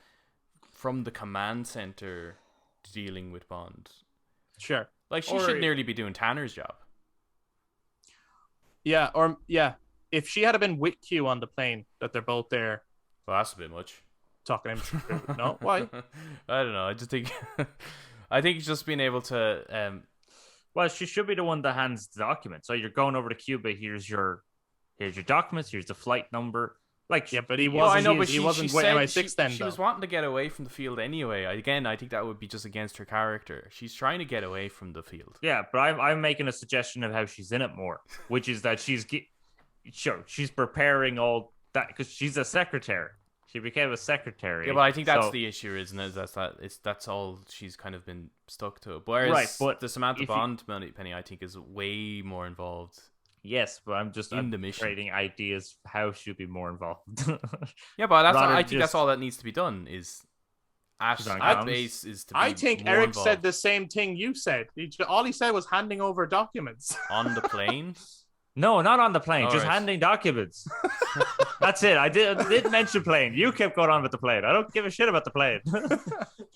Speaker 2: from the command center dealing with Bond.
Speaker 1: Sure.
Speaker 2: Like, she should nearly be doing Tanner's job.
Speaker 1: Yeah, if she had been with Q on the plane, that they're both there
Speaker 2: Well, that's a bit much.
Speaker 1: talking him through. No, why?
Speaker 2: I don't know. I just think, I think just being able to,
Speaker 3: Well, she should be the one that hands the document. So you're going over to Cuba. Here's your documents. Here's the flight number. Like,
Speaker 1: Yeah, but he
Speaker 2: well, I
Speaker 1: wasn't.
Speaker 2: know, but
Speaker 1: he
Speaker 2: she
Speaker 1: wasn't with
Speaker 2: said
Speaker 1: MI6 then.
Speaker 2: she
Speaker 1: though.
Speaker 2: was wanting to get away from the field anyway. Again, I think that would be just against her character. She's trying to get away from the field.
Speaker 3: yeah, but I'm making a suggestion of how she's in it more, which is that she's preparing all that because she's a secretary. She became a secretary.
Speaker 2: Yeah, but I think that's
Speaker 3: so,
Speaker 2: the issue, isn't it? That's all she's kind of been stuck to. Whereas
Speaker 3: Right, but
Speaker 2: the Samantha
Speaker 3: if
Speaker 2: Bond Penny, I think, is way more involved.
Speaker 3: Yes, but I'm
Speaker 2: the mission.
Speaker 3: creating ideas how she'd be more involved.
Speaker 2: Yeah, but
Speaker 3: Rather
Speaker 2: I think that's
Speaker 3: just-
Speaker 2: all that needs to be done. Is
Speaker 3: She's on
Speaker 2: at
Speaker 3: comms.
Speaker 2: base is to be
Speaker 1: I think
Speaker 2: more
Speaker 1: Eric
Speaker 2: involved.
Speaker 1: said the same thing you said. All he said was handing over documents.
Speaker 2: On the plane.
Speaker 3: No, not on the plane.
Speaker 2: All
Speaker 3: just
Speaker 2: right.
Speaker 3: handing documents. That's it. I didn't mention plane. You kept going on with the plane. I don't give a shit about the plane.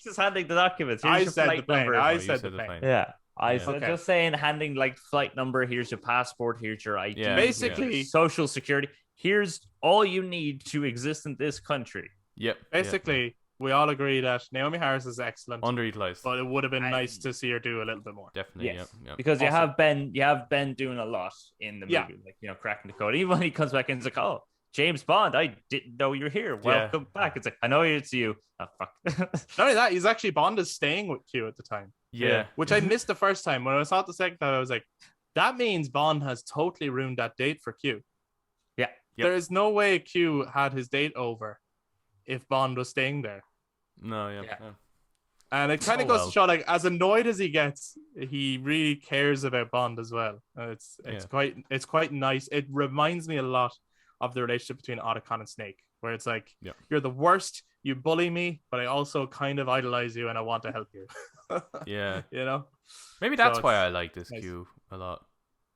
Speaker 3: Just handing the documents. Here's
Speaker 1: I
Speaker 3: your
Speaker 1: said
Speaker 3: flight
Speaker 1: the plane.
Speaker 3: number.
Speaker 1: I
Speaker 2: you
Speaker 1: said
Speaker 2: said
Speaker 1: the
Speaker 2: the
Speaker 1: plane.
Speaker 2: plane.
Speaker 3: Yeah. I
Speaker 2: Yeah.
Speaker 3: said
Speaker 1: Okay.
Speaker 3: just saying handing like flight number, here's your passport, here's your ID,
Speaker 2: Yeah,
Speaker 1: Basically,
Speaker 3: social security. Here's all you need to exist in this country.
Speaker 2: Yep.
Speaker 1: basically, we all agree that Naomi Harris is excellent,
Speaker 2: Underutilized.
Speaker 1: but it would have been
Speaker 3: I-
Speaker 1: nice to see her do a little bit more.
Speaker 2: Definitely.
Speaker 3: Yes.
Speaker 2: Yep.
Speaker 3: Because you
Speaker 1: Awesome.
Speaker 3: have Ben doing a lot in the movie,
Speaker 1: Yeah.
Speaker 3: like cracking the code. Even when he comes back in, it's like, oh, James Bond, I didn't know you're here. Welcome back. It's like, I know it's you. Oh, fuck.
Speaker 1: Not only that, he's actually Bond is staying with Q at the time,
Speaker 2: Yeah.
Speaker 1: which I missed the first time. When I saw it the second time, I was like, that means Bond has totally ruined that date for Q.
Speaker 3: Yeah.
Speaker 2: Yep.
Speaker 1: There is no way Q had his date over if Bond was staying there.
Speaker 2: No. Yeah.
Speaker 3: Yeah.
Speaker 2: Yeah.
Speaker 1: And it kind of
Speaker 2: Oh,
Speaker 1: goes
Speaker 2: well.
Speaker 1: to show, like, as annoyed as he gets, he really cares about Bond as well. It's quite nice. It reminds me a lot of the relationship between Otacon and Snake, where it's like,
Speaker 2: Yeah.
Speaker 1: you're the worst, you bully me, but I also kind of idolize you and I want to help you.
Speaker 2: Yeah.
Speaker 1: You know?
Speaker 2: Maybe that's
Speaker 1: So
Speaker 2: why
Speaker 1: it's
Speaker 2: I like this
Speaker 1: nice.
Speaker 2: Q a lot.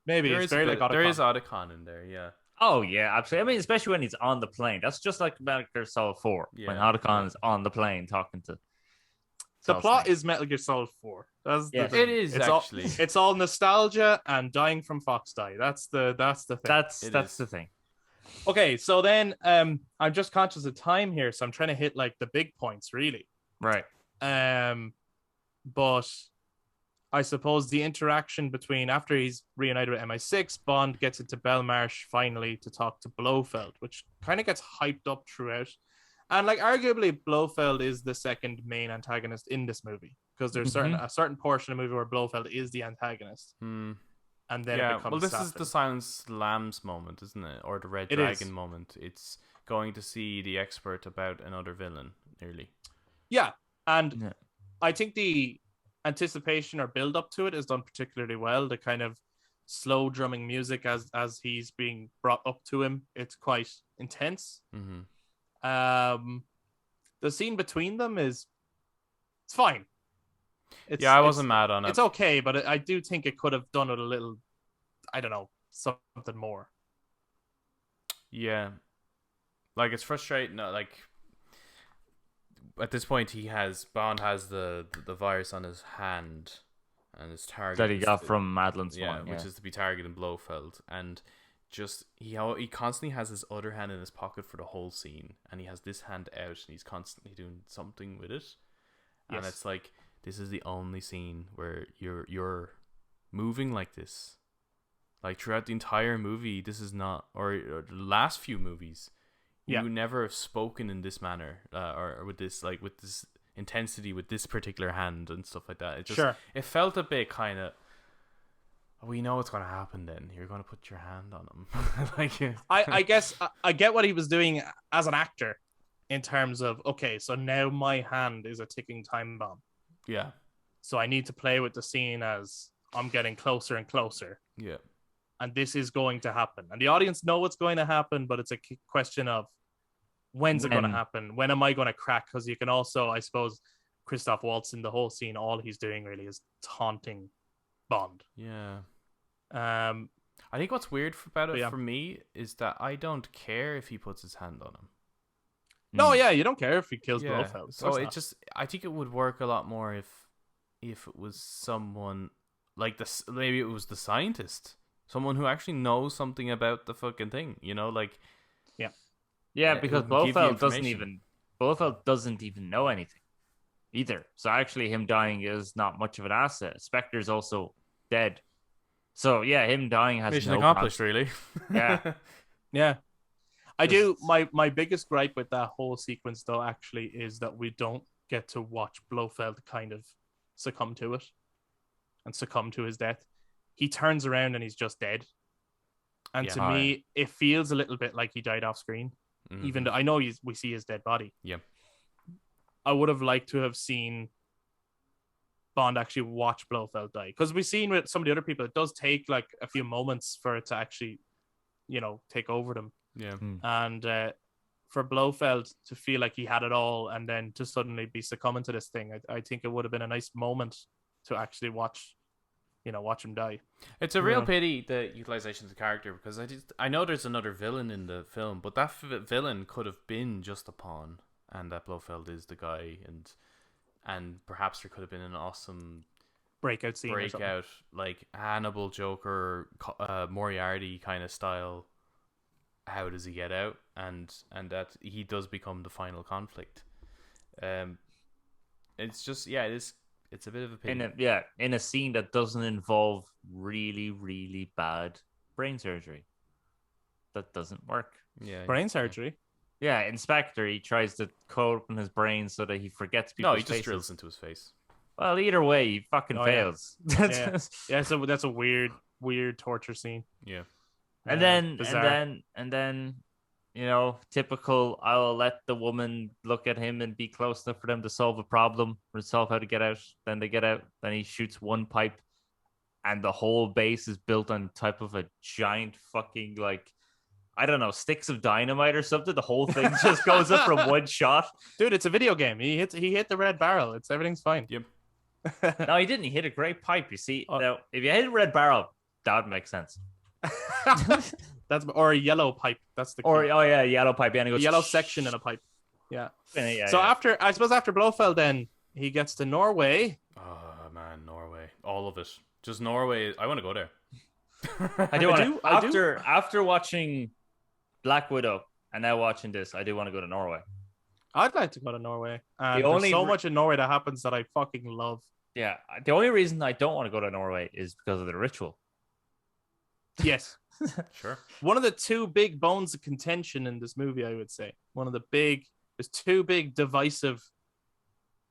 Speaker 1: Maybe
Speaker 2: There
Speaker 1: it's
Speaker 2: is
Speaker 1: very
Speaker 2: a
Speaker 1: like
Speaker 2: bit- there
Speaker 1: Otacon.
Speaker 2: is Otacon in there. Yeah.
Speaker 3: Oh, yeah, absolutely. I mean, especially when he's on the plane. That's just like Metal Gear Solid 4, when
Speaker 2: Yeah.
Speaker 3: Otacon is on the plane talking to...
Speaker 1: The
Speaker 3: Solid
Speaker 1: plot
Speaker 3: Snake.
Speaker 1: is Metal Gear Solid 4. That's the
Speaker 3: Yes.
Speaker 1: thing.
Speaker 2: It is,
Speaker 1: it's
Speaker 2: actually.
Speaker 1: All, it's all nostalgia and dying from Fox Die. That's the thing.
Speaker 3: That's
Speaker 2: It is.
Speaker 3: the thing.
Speaker 1: Okay, so then I'm just conscious of time here, so I'm trying to hit like the big points really.
Speaker 3: Right.
Speaker 1: But I suppose the interaction between after he's reunited with MI6, Bond gets into Belmarsh finally to talk to Blofeld, which kind of gets hyped up throughout. And like arguably Blofeld is the second main antagonist in this movie because there's a certain portion of the movie where Blofeld is the antagonist. And then it becomes
Speaker 2: well, this is
Speaker 1: Safin.
Speaker 2: the Silence Lambs moment, isn't it? Or the Red
Speaker 1: It
Speaker 2: Dragon
Speaker 1: is.
Speaker 2: moment. It's going to see the expert about another villain, nearly.
Speaker 1: Yeah, and
Speaker 3: Yeah.
Speaker 1: I think the anticipation or build up to it is done particularly well. The kind of slow drumming music as he's being brought up to him, it's quite intense.
Speaker 2: Mm-hmm.
Speaker 1: The scene between them it's fine.
Speaker 2: I wasn't mad on it.
Speaker 1: It's okay, but I do think it could have done it a little, I don't know, something more.
Speaker 2: Yeah. Like, it's frustrating. Like, at this point, Bond has the virus on his hand, and his target
Speaker 3: That he
Speaker 2: is
Speaker 3: got
Speaker 2: the-
Speaker 3: from Madeline Swan.
Speaker 2: which is to be targeting Blofeld, and just he constantly has his other hand in his pocket for the whole scene, and he has this hand out, and he's constantly doing something with it, and
Speaker 1: Yes.
Speaker 2: it's like, this is the only scene where you're moving like this, like throughout the entire movie. This is not, or the last few movies,
Speaker 1: Yeah.
Speaker 2: you never have spoken in this manner, or with this intensity with this particular hand and stuff like that. It just
Speaker 1: Sure.
Speaker 2: it felt a bit kind of, we know what's going to happen. Then you're going to put your hand on him. Like,
Speaker 1: I guess I get what he was doing as an actor in terms of, okay, so now my hand is a ticking time bomb.
Speaker 2: yeah,
Speaker 1: So I need to play with the scene as I'm getting closer and closer.
Speaker 2: yeah,
Speaker 1: And this is going to happen. And the audience know what's going to happen, but it's a question of when's it going to
Speaker 3: When.
Speaker 1: happen? When am I going to crack? Because you can also, I suppose, Christoph Waltz in the whole scene, all he's doing really is taunting Bond.
Speaker 2: yeah.
Speaker 1: I
Speaker 2: I think what's weird about it
Speaker 1: Yeah.
Speaker 2: for me is that I don't care if he puts his hand on him.
Speaker 1: No, yeah, you don't care if he kills
Speaker 2: Yeah.
Speaker 1: Blofeld. Of
Speaker 2: So
Speaker 1: course
Speaker 2: it
Speaker 1: not.
Speaker 2: just, I think it would work a lot more if it was someone like this. Maybe it was the scientist, someone who actually knows something about the fucking thing. You know, like
Speaker 3: Yeah,
Speaker 2: who
Speaker 3: because
Speaker 2: can give you
Speaker 3: Blofeld doesn't even know anything either. So actually, him dying is not much of an asset. Spectre's also dead. So yeah, him dying has
Speaker 2: mission
Speaker 3: no
Speaker 2: accomplished, really.
Speaker 3: Yeah.
Speaker 1: Yeah. I do.
Speaker 3: Just-
Speaker 1: My biggest gripe with that whole sequence, though, actually, is that we don't get to watch Blofeld kind of succumb to it and succumb to his death. He turns around and he's just dead. And
Speaker 2: Yeah.
Speaker 1: to
Speaker 3: Oh,
Speaker 1: me, it feels a little bit like he died off screen, even though I know we see his dead body.
Speaker 2: Yeah.
Speaker 1: I would have liked to have seen Bond actually watch Blofeld die, because we've seen with some of the other people, it does take like a few moments for it to actually, take over them.
Speaker 2: Yeah.
Speaker 1: And for Blofeld to feel like he had it all and then to suddenly be succumbing to this thing, I think it would have been a nice moment to actually watch him die.
Speaker 2: It's a real pity, the utilization of the character, because I know there's another villain in the film, but that villain could have been just a pawn, and that Blofeld is the guy, and perhaps there could have been an awesome
Speaker 1: Breakout scene or something.
Speaker 2: like Hannibal Joker, Moriarty kind of style. How does he get out? And that he does become the final conflict. It's just it's a bit of a pity.
Speaker 3: in a scene that doesn't involve really, really bad brain surgery. That doesn't work.
Speaker 2: Yeah,
Speaker 1: Brain surgery.
Speaker 3: Yeah, Inspector, he tries to cut open his brain so that he forgets people's
Speaker 2: No, he just
Speaker 3: faces.
Speaker 2: drills into his face.
Speaker 3: Well, either way, he fucking
Speaker 1: Oh, yeah.
Speaker 3: fails.
Speaker 1: Yeah, so that's a weird torture scene.
Speaker 2: Yeah.
Speaker 3: And then,
Speaker 1: bizarre.
Speaker 3: and then, typical. I'll let the woman look at him and be close enough for them to solve a problem or solve how to get out. Then they get out. Then he shoots one pipe, and the whole base is built on top of a giant fucking I don't know, sticks of dynamite or something. The whole thing just goes up from one shot.
Speaker 1: Dude, it's a video game. He hit the red barrel. Everything's fine.
Speaker 2: Yep.
Speaker 3: No, he didn't. He hit a great pipe. You see,
Speaker 1: Oh.
Speaker 3: now if you hit a red barrel, that would make sense.
Speaker 1: Or a yellow pipe. That's the key.
Speaker 3: Or yellow pipe. Yeah, and it
Speaker 1: a
Speaker 3: goes
Speaker 1: yellow section in a pipe. Yeah.
Speaker 3: Yeah,
Speaker 1: So
Speaker 3: yeah.
Speaker 1: after Blofeld, then he gets to Norway.
Speaker 2: Oh man, Norway, all of it. Just Norway. I want to go there.
Speaker 3: I do want to.
Speaker 1: I do.
Speaker 3: After watching Black Widow and now watching this, I do want to go to Norway.
Speaker 1: I'd like to go to Norway. And
Speaker 3: The
Speaker 1: there's
Speaker 3: only
Speaker 1: so
Speaker 3: re-
Speaker 1: much in Norway that happens that I fucking love.
Speaker 3: Yeah, the only reason I don't want to go to Norway is because of the ritual.
Speaker 1: Yes.
Speaker 2: Sure.
Speaker 1: One of the two big bones of contention in this movie, I would say. There's two big divisive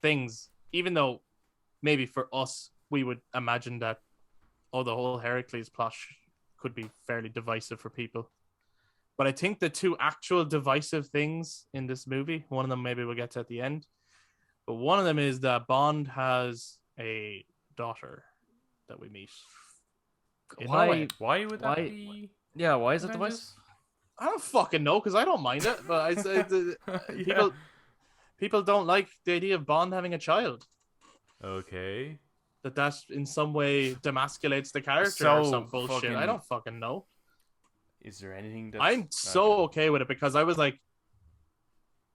Speaker 1: things, even though maybe for us, we would imagine that, the whole Heracles plot could be fairly divisive for people. But I think the two actual divisive things in this movie, one of them maybe we'll get to at the end, but one of them is that Bond has a daughter that we meet. in Norway.
Speaker 2: Why would that
Speaker 3: Why-
Speaker 2: be?
Speaker 3: Yeah, why is it the
Speaker 2: Avengers?
Speaker 1: I don't fucking know, because I don't mind it, but I say
Speaker 2: Yeah.
Speaker 1: people don't like the idea of Bond having a child.
Speaker 2: Okay.
Speaker 1: That in some way demasculates the character or
Speaker 2: So
Speaker 1: some bullshit.
Speaker 2: fucking-
Speaker 1: I don't fucking know.
Speaker 2: Is there anything that
Speaker 1: I'm so okay with it, because I was like,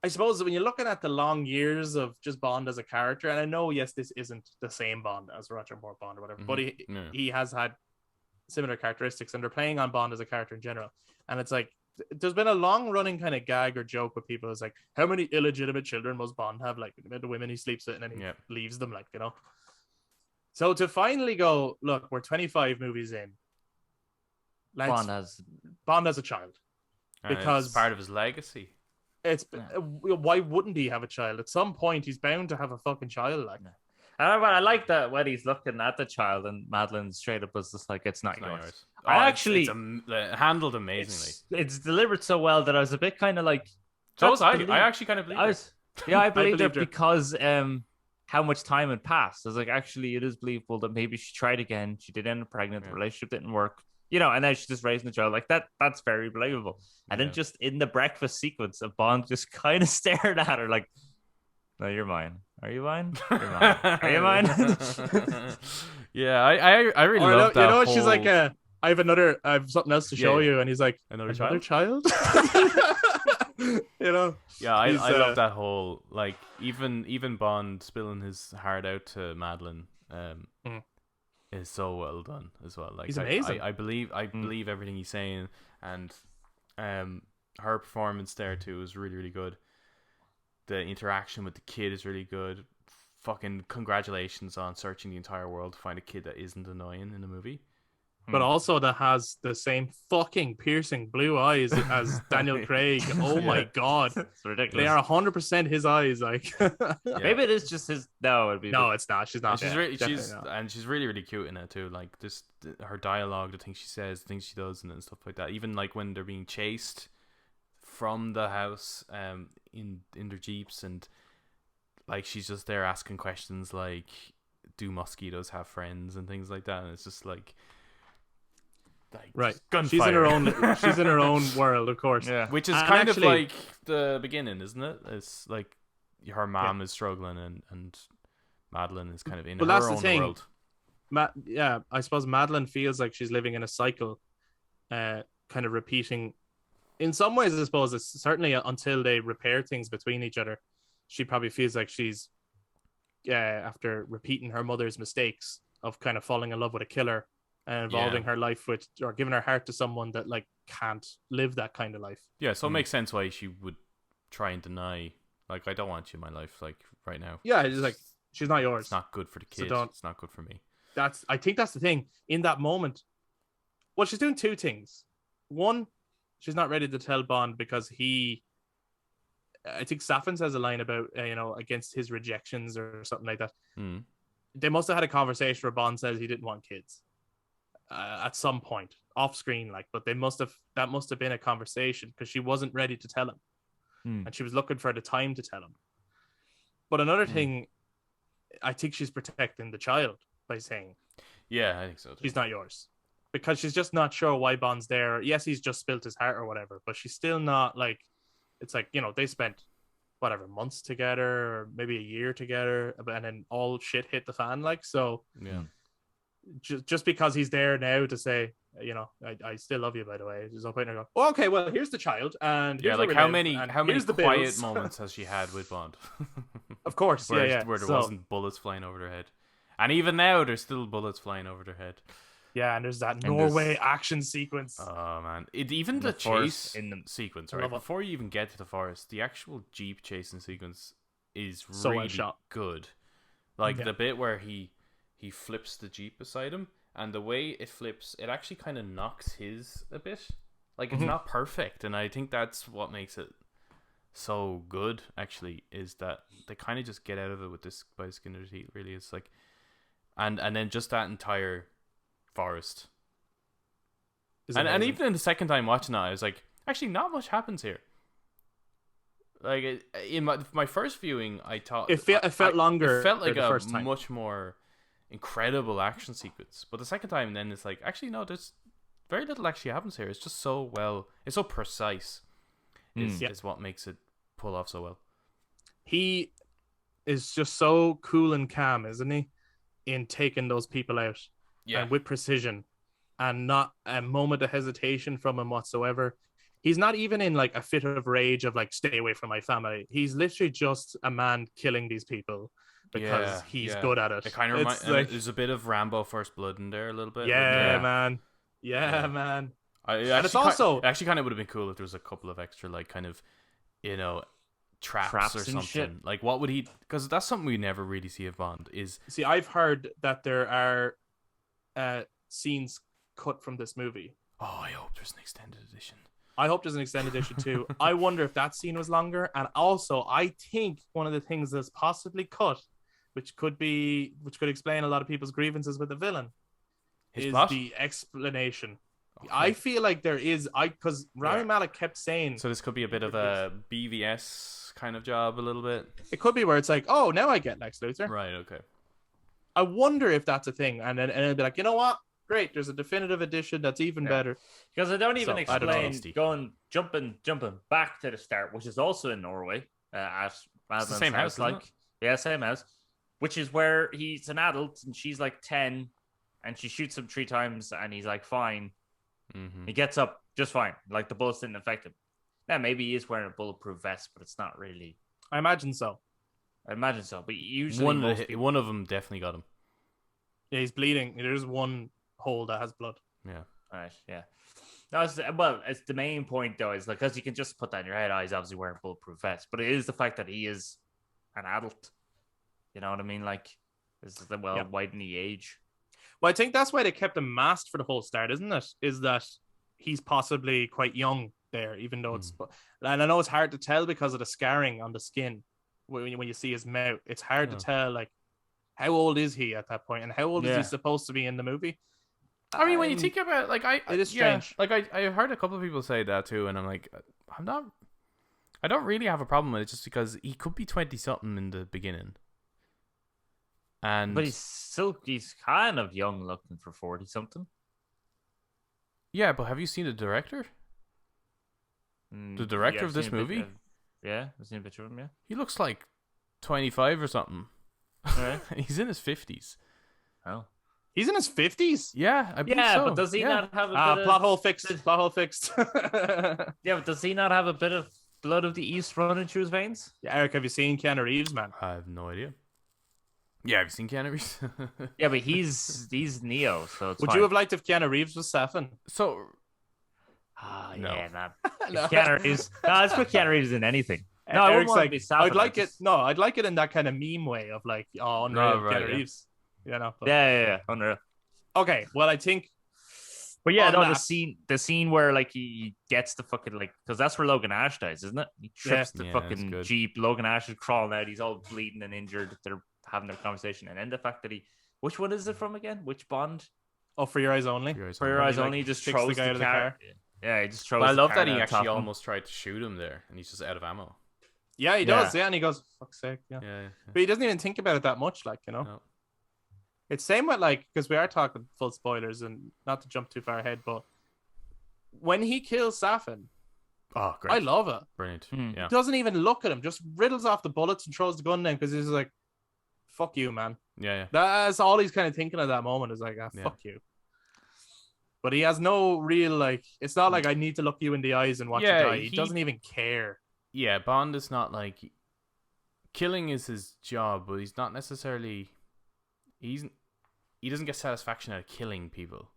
Speaker 1: I suppose when you're looking at the long years of just Bond as a character, and I know, yes, this isn't the same Bond as Roger Moore Bond or whatever, but he has had similar characteristics, and they're playing on Bond as a character in general. And it's like, there's been a long running kind of gag or joke with people. It's like, how many illegitimate children must Bond have? Like the women he sleeps with, and then he leaves them, So to finally go, look, we're 25 movies in. Bond has a child. Because
Speaker 2: it's part of his legacy.
Speaker 1: Why wouldn't he have a child? At some point, he's bound to have a fucking child.
Speaker 3: I like that when he's looking at the child and Madeline straight up was just like, it's not yours.
Speaker 2: It's handled amazingly.
Speaker 3: It's delivered so well that I was a bit kind of like.
Speaker 2: So was I. I actually kind of believe it.
Speaker 3: Yeah, I believed it
Speaker 1: her.
Speaker 3: because how much time had passed. I was like, actually, it is believable that maybe she tried again. She did end up pregnant. The relationship didn't work. And now she's just raising the child like that. That's very believable. And then just in the breakfast sequence, a Bond just kind of stared at her like, "No, you're mine. Are you mine? You're mine. Are you mine?"
Speaker 2: Yeah, I really love that.
Speaker 1: What she's like, I have something else to show you, and he's like, another child. You know?
Speaker 2: Yeah, I
Speaker 1: He's,
Speaker 2: love that whole like even Bond spilling his heart out to Madeline
Speaker 1: Mm.
Speaker 2: is so well done as well. Like
Speaker 1: He's amazing.
Speaker 2: I believe everything he's saying, and her performance there too is really really good. The interaction with the kid is really good. Fucking congratulations on searching the entire world to find a kid that isn't annoying in the movie.
Speaker 1: But also that has the same fucking piercing blue eyes as Daniel Craig. Oh my god.
Speaker 3: It's ridiculous.
Speaker 1: They are 100% his eyes. Like,
Speaker 3: Maybe it is just his. No, it'd be.
Speaker 1: no, it's not. She's not.
Speaker 2: And
Speaker 1: Yeah,
Speaker 2: she's really really cute in it too. Like just her dialogue, the things she says, the things she does, and stuff like that. Even like when they're being chased from the house, in their jeeps, and like she's just there asking questions like, "Do mosquitoes have friends?" and things like that. And it's just like
Speaker 1: right.
Speaker 2: gunfire.
Speaker 1: She's in her own world, of course.
Speaker 3: Yeah.
Speaker 2: Which is
Speaker 1: And
Speaker 2: kind
Speaker 1: actually,
Speaker 2: of like the beginning, isn't it? It's like her mom is struggling, and Madeline is kind of in
Speaker 1: Well,
Speaker 2: her
Speaker 1: that's the
Speaker 2: own
Speaker 1: thing.
Speaker 2: world.
Speaker 1: Yeah, I suppose Madeline feels like she's living in a cycle, kind of repeating. In some ways, I suppose it's certainly until they repair things between each other. She probably feels like she's, after repeating her mother's mistakes of kind of falling in love with a killer and involving her life with, or giving her heart to someone that like can't live that kind of life.
Speaker 2: Yeah, so it makes sense why she would try and deny, like, I don't want you in my life, like, right now.
Speaker 1: Yeah, it's like, she's not yours.
Speaker 2: It's not good for the kid.
Speaker 1: don't-
Speaker 2: It's not good for me.
Speaker 1: I think that's the thing in that moment. Well, she's doing two things. One, she's not ready to tell Bond because I think Safin says a line about, against his rejections or something like that.
Speaker 2: Mm.
Speaker 1: They must have had a conversation where Bond says he didn't want kids at some point off screen, but that must have been a conversation because she wasn't ready to tell him. And she was looking for the time to tell him. But another thing, I think she's protecting the child by saying,
Speaker 2: Yeah, I think so too.
Speaker 1: she's not yours. Because she's just not sure why Bond's there. Yes, he's just spilt his heart or whatever, but she's still not like, it's like, they spent months together or maybe a year together, and then all shit hit the fan. So
Speaker 2: Yeah.
Speaker 1: just because he's there now to say, I still love you, by the way. There's no point in her going, oh, okay, well, here's the child. And
Speaker 2: Yeah,
Speaker 1: here's
Speaker 2: like
Speaker 1: where we
Speaker 2: how
Speaker 1: live,
Speaker 2: many
Speaker 1: and
Speaker 2: quiet
Speaker 1: here's the bills.
Speaker 2: moments has she had with Bond?
Speaker 1: Of course,
Speaker 2: where
Speaker 1: yeah.
Speaker 2: there wasn't bullets flying over their head. And even now, there's still bullets flying over their head.
Speaker 1: Yeah, and there's that
Speaker 3: And
Speaker 1: Norway action sequence.
Speaker 2: Oh man! Even the
Speaker 3: forest
Speaker 2: chase
Speaker 3: in the
Speaker 2: sequence,
Speaker 1: I
Speaker 2: right
Speaker 1: love it.
Speaker 2: before you even get to the forest, the actual jeep chasing sequence is
Speaker 1: So well
Speaker 2: really
Speaker 1: shot.
Speaker 2: good. Like
Speaker 1: Yeah.
Speaker 2: the bit where he flips the jeep beside him, and the way it flips, it actually kind of knocks his a bit. Like it's not perfect, and I think that's what makes it so good. Actually, is that they kind of just get out of it with this by the skin of their teeth. Really, it's like, and then just that entire forest.
Speaker 1: Is
Speaker 2: And
Speaker 1: amazing.
Speaker 2: even in the second time watching that, I was like, actually, not much happens here. Like in my first viewing, I thought
Speaker 1: It felt longer
Speaker 2: It felt like
Speaker 1: the
Speaker 2: a
Speaker 1: first time.
Speaker 2: much more incredible action sequence. But the second time, then it's like, actually, no, there's very little actually happens here. It's just it's so precise. Is what makes it pull off so well.
Speaker 1: He is just so cool and calm, isn't he? In taking those people out.
Speaker 2: Yeah,
Speaker 1: And with precision, and not a moment of hesitation from him whatsoever. He's not even in like a fit of rage of like, stay away from my family. He's literally just a man killing these people because he's good at it.
Speaker 2: It kind of
Speaker 1: It's
Speaker 2: reminds.
Speaker 1: like,
Speaker 2: There's a bit of Rambo First Blood in there a little bit.
Speaker 1: yeah, man. Yeah, man.
Speaker 2: And
Speaker 1: it's also
Speaker 2: it actually kind of would have been cool if there was a couple of extra like kind of, traps or
Speaker 3: and
Speaker 2: something.
Speaker 3: shit.
Speaker 2: Like what would he? Because that's something we never really see of Bond. Is
Speaker 1: See, I've heard that there are scenes cut from this movie.
Speaker 2: oh, I hope there's an extended edition.
Speaker 1: I hope there's an extended edition too. I wonder if that scene was longer. And also, I think one of the things that's possibly cut, which could explain a lot of people's grievances with the villain,
Speaker 2: His
Speaker 1: is
Speaker 2: plot?
Speaker 1: the explanation.
Speaker 2: Okay.
Speaker 1: I feel like there is, because Rami Malek kept saying,
Speaker 2: So this could be a bit of a BVS kind of job, a little bit.
Speaker 1: it could be where it's like, oh, now I get Lex Luthor.
Speaker 2: Right. Okay.
Speaker 1: I wonder if that's a thing. And then it'll be like, you know what? Great, there's a definitive edition that's even better.
Speaker 3: Because I don't even
Speaker 1: So, I don't know.
Speaker 3: explain jumping back to the start, which is also in Norway, at Madeline's
Speaker 2: the same house, isn't
Speaker 3: like
Speaker 2: it?
Speaker 3: yeah, same house, which is where he's an adult and she's like 10, and she shoots him 3 times, and he's like fine.
Speaker 2: Mm-hmm.
Speaker 3: He gets up just fine, like the bullets didn't affect him. Yeah, maybe he is wearing a bulletproof vest, but it's not really.
Speaker 1: I imagine so.
Speaker 3: I imagine so, but usually most people...
Speaker 2: one of them definitely got him.
Speaker 1: Yeah, he's bleeding. There's one hole that has blood.
Speaker 2: Yeah.
Speaker 3: Right, yeah. No, it's the main point though, is like, because you can just put that in your head, he's obviously wearing a bulletproof vest, but it is the fact that he is an adult. You know what I mean? Like, why didn't he age?
Speaker 1: Well, I think that's why they kept him masked for the whole start, isn't it? Is that he's possibly quite young there, even though it's... And I know it's hard to tell because of the scarring on the skin when you see his mouth. It's hard to tell, like, how old is he at that point, and how old is he supposed to be in the movie?
Speaker 2: I mean, when you think about it, like,
Speaker 1: it is strange.
Speaker 2: Like, I heard a couple of people say that too, and I'm like, I don't really have a problem with it, just because he could be 20-something in the beginning.
Speaker 3: But he's kind of young looking for 40-something.
Speaker 2: Yeah, but have you seen the director? The director of this movie?
Speaker 3: I've seen a picture of him, yeah.
Speaker 2: He looks like 25 or something.
Speaker 3: Right.
Speaker 2: He's in his 50s.
Speaker 3: Oh.
Speaker 1: He's in his 50s?
Speaker 2: Yeah, I believe so.
Speaker 3: But does he not have a bit
Speaker 1: plot hole fixed. Plot hole fixed.
Speaker 3: Yeah, but does he not have a bit of blood of the East running through his veins?
Speaker 1: Yeah, Eric, have you seen Keanu Reeves, man?
Speaker 2: I have no idea. Yeah, have you seen Keanu Reeves?
Speaker 3: Yeah, but he's Neo, so it's
Speaker 1: Would
Speaker 3: fine.
Speaker 1: you have liked if Keanu Reeves was Safin?
Speaker 2: So...
Speaker 3: no. Yeah, man.
Speaker 1: No.
Speaker 3: Keanu Reeves. No, let's put Keanu Reeves in anything. No, I
Speaker 1: Eric's
Speaker 3: wouldn't
Speaker 1: like,
Speaker 3: be Safin,
Speaker 1: I'd like it. No, I'd like it in that kind of meme way of like, oh, unreal,
Speaker 2: right,
Speaker 1: Keanu Reeves. You know? But...
Speaker 3: Yeah, unreal.
Speaker 1: Okay, well, I think...
Speaker 3: But yeah, no,
Speaker 1: that...
Speaker 3: the scene where like he gets the fucking, like, because that's where Logan Ash dies, isn't it? He trips the fucking Jeep. Logan Ash is crawling out. He's all bleeding and injured. They're having their conversation, and then the fact that which one is it from again? Which Bond?
Speaker 1: Oh, For Your Eyes Only.
Speaker 3: For Your Eyes Only. He just throws
Speaker 1: the guy out of the car.
Speaker 3: Yeah, he just throws.
Speaker 2: But I love
Speaker 3: the car
Speaker 2: that he actually
Speaker 3: top
Speaker 2: almost tried to shoot him there, and he's just out of ammo.
Speaker 1: Yeah, he does. Yeah, and he goes, "Fuck's sake!" Yeah. But he doesn't even think about it that much, like, you know.
Speaker 2: No.
Speaker 1: It's same with, like, because we are talking full spoilers, and not to jump too far ahead, but when he kills Safin,
Speaker 2: oh, great!
Speaker 1: I love it.
Speaker 2: Brilliant. Yeah.
Speaker 1: He doesn't even look at him; just riddles off the bullets and throws the gun down because he's like, "Fuck you, man."
Speaker 2: Yeah.
Speaker 1: That's all he's kind of thinking at that moment. Is like, fuck you. But he has no real, like, it's not like I need to look you in the eyes and watch you die. He doesn't even care.
Speaker 2: Yeah, Bond is not like, killing is his job, but he's not necessarily, he doesn't get satisfaction out of killing people.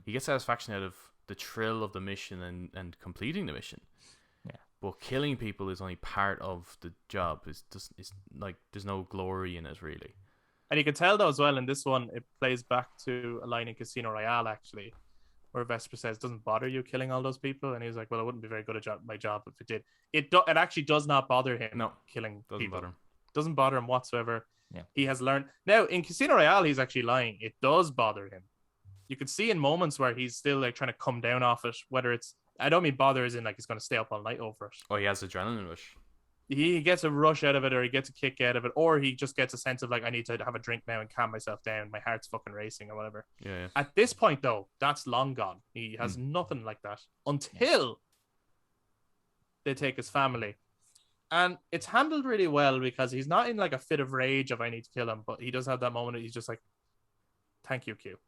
Speaker 2: He gets satisfaction out of the thrill of the mission and completing the mission.
Speaker 3: Yeah.
Speaker 2: But killing people is only part of the job. It's like, there's no glory in it, really.
Speaker 1: And you can tell, though, as well, in this one, it plays back to a line in Casino Royale, actually, where Vesper says, "Doesn't bother you killing all those people?" And he's like, "Well, I wouldn't be very good at my job if it did." It actually does not bother him.
Speaker 2: No,
Speaker 1: killing
Speaker 2: doesn't
Speaker 1: people
Speaker 2: bother him.
Speaker 1: Doesn't bother him whatsoever.
Speaker 3: Yeah.
Speaker 1: He has learned. Now, in Casino Royale, he's actually lying. It does bother him. You could see in moments where he's still like trying to come down off it. Whether it's, I don't mean bother as in like he's going to stay up all night over it.
Speaker 2: Oh, he has adrenaline rush.
Speaker 1: He gets a rush out of it, or he gets a kick out of it, or he just gets a sense of like, I need to have a drink now and calm myself down. My heart's fucking racing or whatever.
Speaker 2: Yeah.
Speaker 1: At this point, though, that's long gone. He has nothing like that until they take his family. And it's handled really well because he's not in like a fit of rage of I need to kill him, but he does have that moment. He's just like, "Thank you, Q."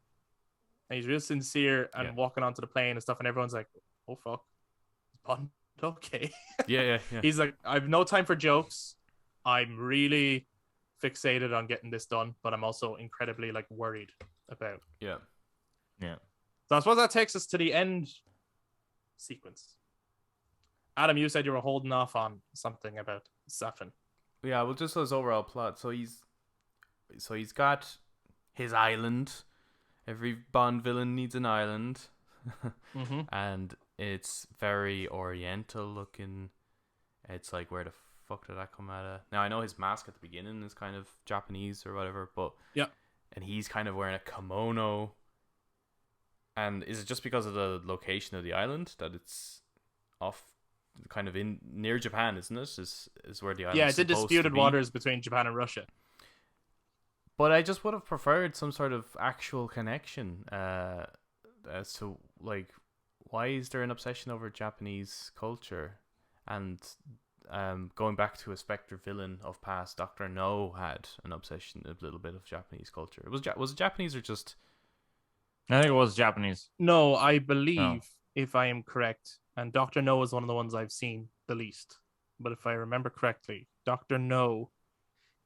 Speaker 1: And he's real sincere and walking onto the plane and stuff. And everyone's like, "Oh, fuck. Bond. Okay."
Speaker 2: Yeah.
Speaker 1: He's like, "I have no time for jokes. I'm really fixated on getting this done, but I'm also incredibly like worried about."
Speaker 2: Yeah.
Speaker 1: So I suppose that takes us to the end sequence. Adam, you said you were holding off on something about Safin.
Speaker 2: Yeah, well, just his overall plot. So he's got his island. Every Bond villain needs an island. And it's very oriental looking. It's like, where the fuck did that come out of? Now, I know his mask at the beginning is kind of Japanese or whatever, but and he's kind of wearing a kimono. And is it just because of the location of the island that it's off, kind of in near Japan, isn't it? Is where the island?
Speaker 1: Yeah, it's in disputed waters between Japan and Russia.
Speaker 2: But I just would have preferred some sort of actual connection as to, like, why is there an obsession over Japanese culture? And going back to a Spectre villain of past, Dr. No had an obsession, a little bit of Japanese culture. Was it Japanese or just...
Speaker 3: I think it was Japanese.
Speaker 1: No, I believe, if I am correct, and Dr. No is one of the ones I've seen the least. But if I remember correctly, Dr. No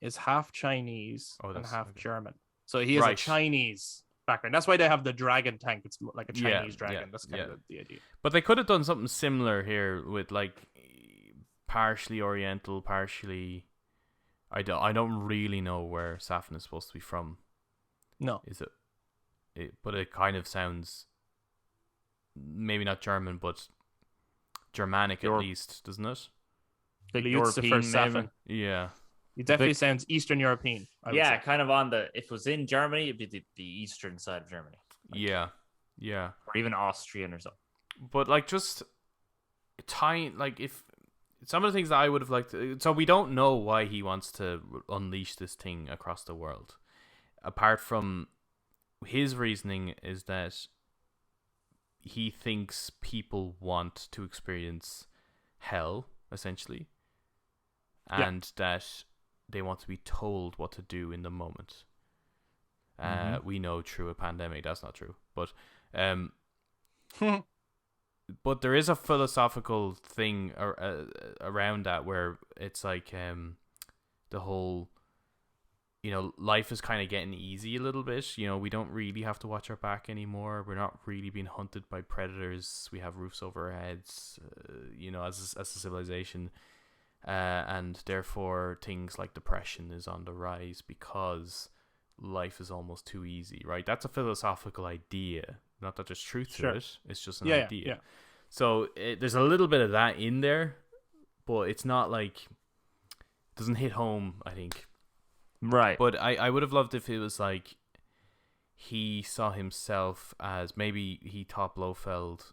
Speaker 1: is half Chinese and half German. So he has a Chinese background. That's why they have the dragon tank. It's like a Chinese dragon. That's kind of the idea.
Speaker 2: But they could have done something similar here with like partially Oriental, partially. I don't really know where Safin is supposed to be from.
Speaker 1: No,
Speaker 2: is it? But it kind of sounds maybe not German, but Germanic at least, doesn't it?
Speaker 1: Like European, maybe.
Speaker 2: Yeah.
Speaker 1: It definitely sounds Eastern European. I would say.
Speaker 3: Kind of on the. If it was in Germany, it'd be the eastern side of Germany.
Speaker 2: Yeah.
Speaker 3: Or even Austrian or something.
Speaker 2: But like just tying, like if some of the things that I would have liked. So we don't know why he wants to unleash this thing across the world. Apart from his reasoning is that he thinks people want to experience hell, essentially, and that they want to be told what to do in the moment. We know through a pandemic that's not true, but but there is a philosophical thing around that where it's like the whole, life is kind of getting easy a little bit. We don't really have to watch our back anymore. We're not really being hunted by predators. We have roofs over our heads, as a civilization. And therefore things like depression is on the rise because life is almost too easy, right? That's a philosophical idea. Not that there's truth to it. It's just an idea.
Speaker 1: Yeah.
Speaker 2: So there's a little bit of that in there, but it's not like it doesn't hit home, I think.
Speaker 3: Right.
Speaker 2: But I would have loved if it was like he saw himself as maybe he thought Blofeld,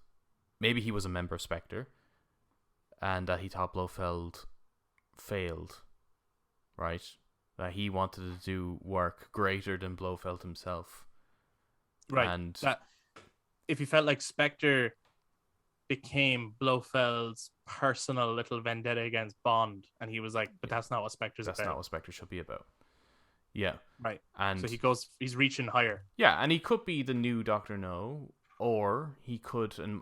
Speaker 2: maybe he was a member of Spectre, and that he thought Blofeld failed, right? That he wanted to do work greater than Blofeld himself.
Speaker 1: Right.
Speaker 2: And
Speaker 1: that if he felt like Spectre became Blofeld's personal little vendetta against Bond, and he was like, but that's not what Spectre's about.
Speaker 2: That's not what Spectre should be about. Yeah.
Speaker 1: Right.
Speaker 2: And
Speaker 1: so he's reaching higher.
Speaker 2: Yeah, and he could be the new Dr. No, or he could, and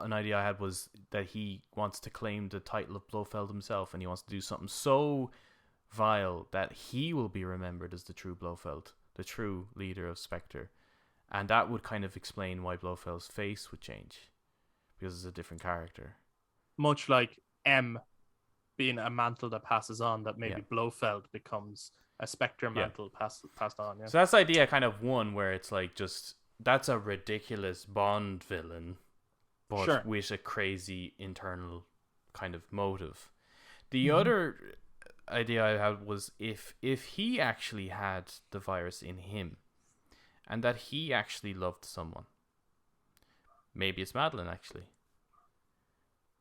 Speaker 2: an idea I had was that he wants to claim the title of Blofeld himself, and he wants to do something so vile that he will be remembered as the true Blofeld, the true leader of Spectre. And that would kind of explain why Blofeld's face would change, because it's a different character.
Speaker 1: Much like M being a mantle that passes on, that maybe Blofeld becomes a Spectre mantle passed on. Yeah.
Speaker 2: So that's the idea kind of one where it's like just, that's a ridiculous Bond villain, but with a crazy internal kind of motive. The other idea I had was if he actually had the virus in him, and that he actually loved someone. Maybe it's Madeline, actually.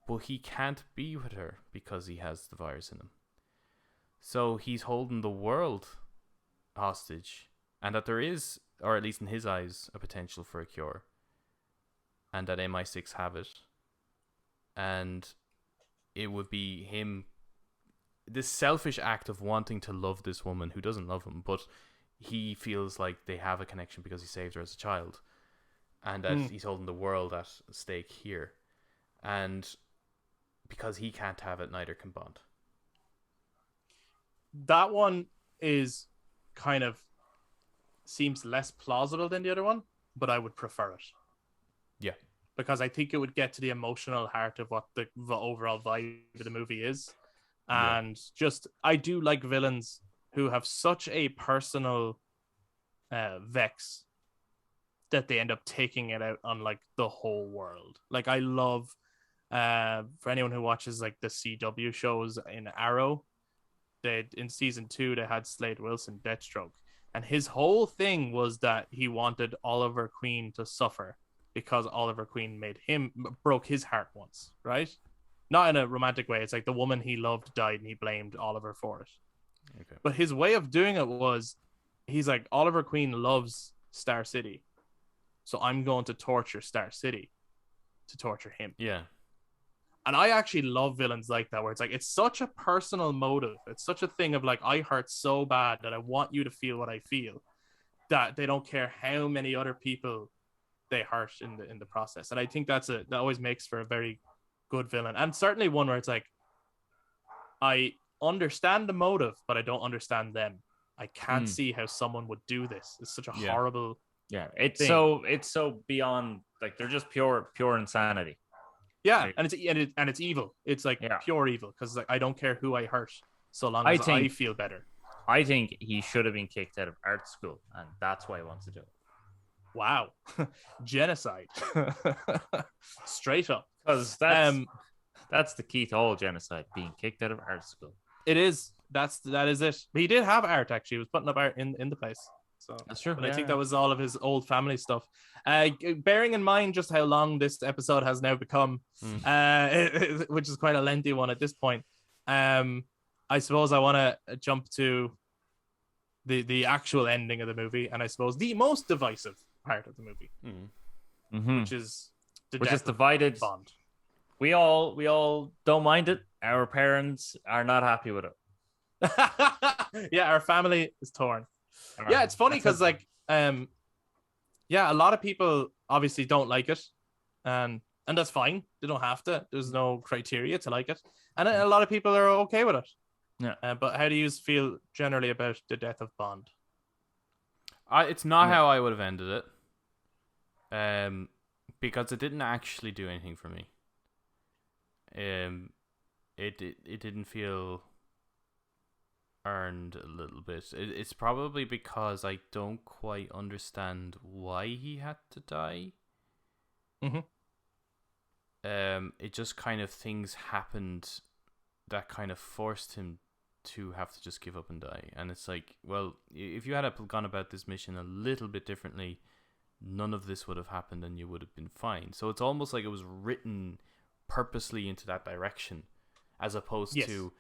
Speaker 2: But he can't be with her because he has the virus in him. So he's holding the world hostage, and that there is, or at least in his eyes, a potential for a cure. And that MI6 have it. And it would be him, this selfish act of wanting to love this woman who doesn't love him, but he feels like they have a connection because he saved her as a child, and that he's holding the world at stake here, and because he can't have it, neither can Bond.
Speaker 1: That one is kind of seems less plausible than the other one, but I would prefer it.
Speaker 2: Yeah,
Speaker 1: because I think it would get to the emotional heart of what the overall vibe of the movie is, and just I do like villains who have such a personal vex that they end up taking it out on like the whole world. Like I love, for anyone who watches like the CW shows in Arrow, in season 2 they had Slade Wilson, Deathstroke, and his whole thing was that he wanted Oliver Queen to suffer because Oliver Queen broke his heart once, right? Not in a romantic way. It's like the woman he loved died and he blamed Oliver for it. Okay. But his way of doing it was, he's like, Oliver Queen loves Star City, so I'm going to torture Star City to torture him.
Speaker 2: Yeah.
Speaker 1: And I actually love villains like that, where it's like, it's such a personal motive. It's such a thing of like, I hurt so bad that I want you to feel what I feel, that they don't care how many other people they hurt in the process. And I think that always makes for a very good villain, and certainly one where it's like, I understand the motive, but I don't understand them. I can't see how someone would do this. It's such a horrible
Speaker 3: it's
Speaker 1: thing.
Speaker 3: so beyond, like, they're just pure insanity.
Speaker 1: Yeah,
Speaker 3: Like,
Speaker 1: and it's evil. It's like pure evil, because like I don't care who I hurt so long as I feel better.
Speaker 3: I think he should have been kicked out of art school, and that's why he wants to do it.
Speaker 1: Wow. Genocide. Straight up.
Speaker 3: Because that's the key to all genocide, being kicked out of art school.
Speaker 1: It is. That is it. But he did have art, actually. He was putting up art in the place. So
Speaker 3: that's true.
Speaker 1: But I think that was all of his old family stuff. Bearing in mind just how long this episode has now become, which is quite a lengthy one at this point, I suppose I want to jump to the actual ending of the movie, and I suppose the most divisive part of the movie, which is
Speaker 3: divided.
Speaker 1: Bond.
Speaker 3: We all don't mind it. Our parents are not happy with it.
Speaker 1: Yeah, our family is torn. Yeah, it's funny because like a lot of people obviously don't like it, and that's fine. They don't have to. There's no criteria to like it, and a lot of people are okay with it.
Speaker 3: Yeah.
Speaker 1: But how do you feel generally about the death of Bond?
Speaker 2: It's not how I would have ended it, because it didn't actually do anything for me. It didn't feel earned a little bit. It's probably because I don't quite understand why he had to die. It just kind of, things happened that kind of forced him to have to just give up and die. And it's like, well, if you had gone about this mission a little bit differently, none of this would have happened and you would have been fine. So it's almost like it was written purposely into that direction, as opposed to,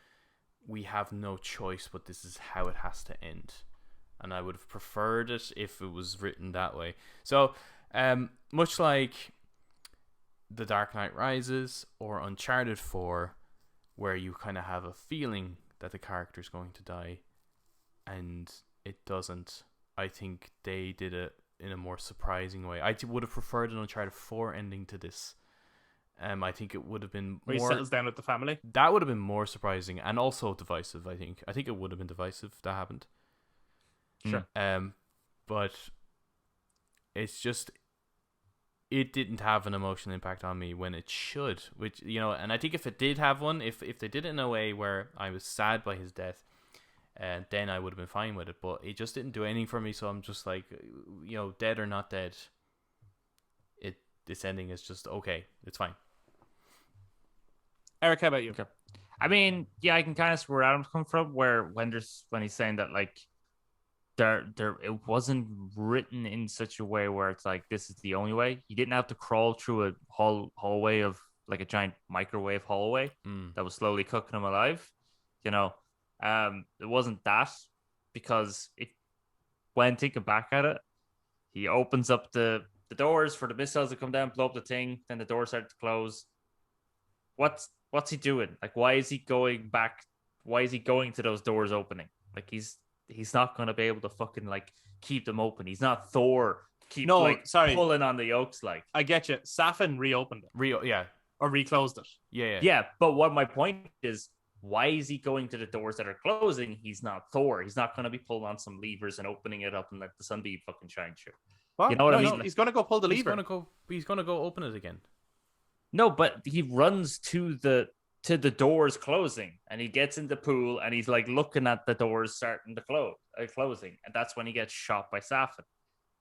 Speaker 2: we have no choice, but this is how it has to end. And I would have preferred it if it was written that way. So much like The Dark Knight Rises or Uncharted 4, where you kind of have a feeling that the character's going to die and it doesn't, I think they did it in a more surprising way. I would have preferred an Uncharted 4 ending to this. I think it would have been
Speaker 1: where he settles down with the family.
Speaker 2: That would have been more surprising and also divisive. I think it would have been divisive if that happened.
Speaker 1: Sure.
Speaker 2: But it's just, it didn't have an emotional impact on me when it should. Which, and I think if it did have one, if they did it in a way where I was sad by his death, then I would have been fine with it. But it just didn't do anything for me. So I'm just like, dead or not dead, this ending is just okay. It's fine.
Speaker 1: Eric, how about you?
Speaker 3: Okay. I mean, yeah, I can kind of see where Adam's come from, when he's saying that, like, it wasn't written in such a way where it's like, this is the only way. He didn't have to crawl through a hallway of, like, a giant microwave hallway that was slowly cooking him alive. It wasn't that, because when thinking back at it, he opens up the doors for the missiles to come down, blow up the thing, then the doors start to close. What's he doing? Like, why is he going back? Why is he going to those doors opening? Like, he's not going to be able to fucking, like, keep them open. He's not Thor. Pulling on the yokes, like.
Speaker 1: I get you. Safin reopened it. Or reclosed it.
Speaker 3: Yeah, but what my point is, why is he going to the doors that are closing? He's not Thor. He's not going to be pulling on some levers and opening it up and let the sun be fucking shine through.
Speaker 1: What?
Speaker 3: You know what I mean?
Speaker 1: He's going to go pull the lever.
Speaker 2: He's going to go open it again.
Speaker 3: No, but he runs to the doors closing, and he gets in the pool, and he's like looking at the doors starting to closing, and that's when he gets shot by Safin.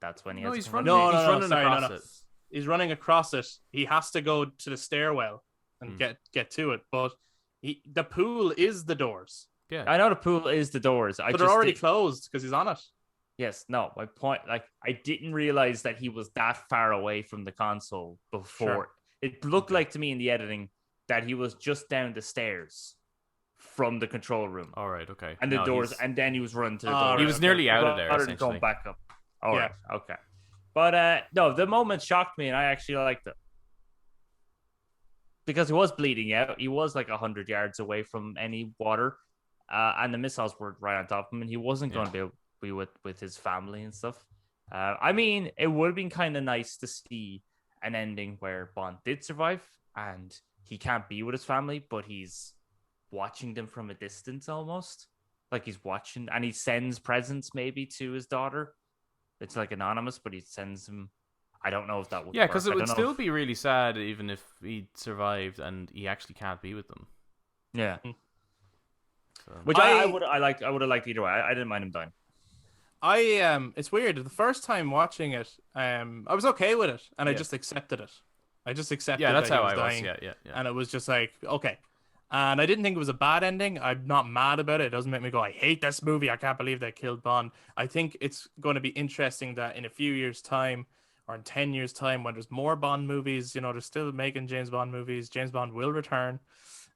Speaker 3: That's when he's running.
Speaker 1: Across it. He's running across it. He has to go to the stairwell and get to it, but the pool is the doors.
Speaker 3: Yeah, I know the pool is the doors.
Speaker 1: But they're already closed because he's on it.
Speaker 3: Yes, no, my point, like, I didn't realize that he was that far away from the console before. Sure. It looked like to me in the editing that he was just down the stairs from the control room.
Speaker 2: All right, okay.
Speaker 3: And the doors, and then he was running to the door.
Speaker 2: He was nearly out of there,
Speaker 3: rather than
Speaker 2: essentially.
Speaker 3: going back up. All right, okay. But no, the moment shocked me, and I actually liked it. Because he was bleeding out. He was like 100 yards away from any water. And the missiles were right on top of him, and he wasn't going to be with his family and stuff. I mean, it would have been kind of nice to see an ending where Bond did survive and he can't be with his family, but he's watching them from a distance almost. Like he's watching and he sends presents maybe to his daughter. It's like anonymous, but he sends them. I don't know if that would
Speaker 2: Yeah,
Speaker 3: work.
Speaker 2: because it
Speaker 3: I
Speaker 2: would
Speaker 3: don't know
Speaker 2: still
Speaker 3: if-
Speaker 2: be really sad even if he survived and he actually can't be with them.
Speaker 3: Yeah.
Speaker 2: So.
Speaker 3: Which I would have liked either way. I didn't mind him dying.
Speaker 1: It's weird. The first time watching it, I was okay with it, and I
Speaker 3: Yeah.
Speaker 1: just accepted it. I just accepted
Speaker 2: Yeah, that's
Speaker 1: that he
Speaker 2: how
Speaker 1: was
Speaker 2: I was.
Speaker 1: dying,
Speaker 2: Yeah.
Speaker 1: and it was just like, okay. And I didn't think it was a bad ending. I'm not mad about it. It doesn't make me go, I hate this movie. I can't believe they killed Bond. I think it's going to be interesting that in a few years' time or in 10 years' time, when there's more Bond movies, you know, they're still making James Bond movies. James Bond will return.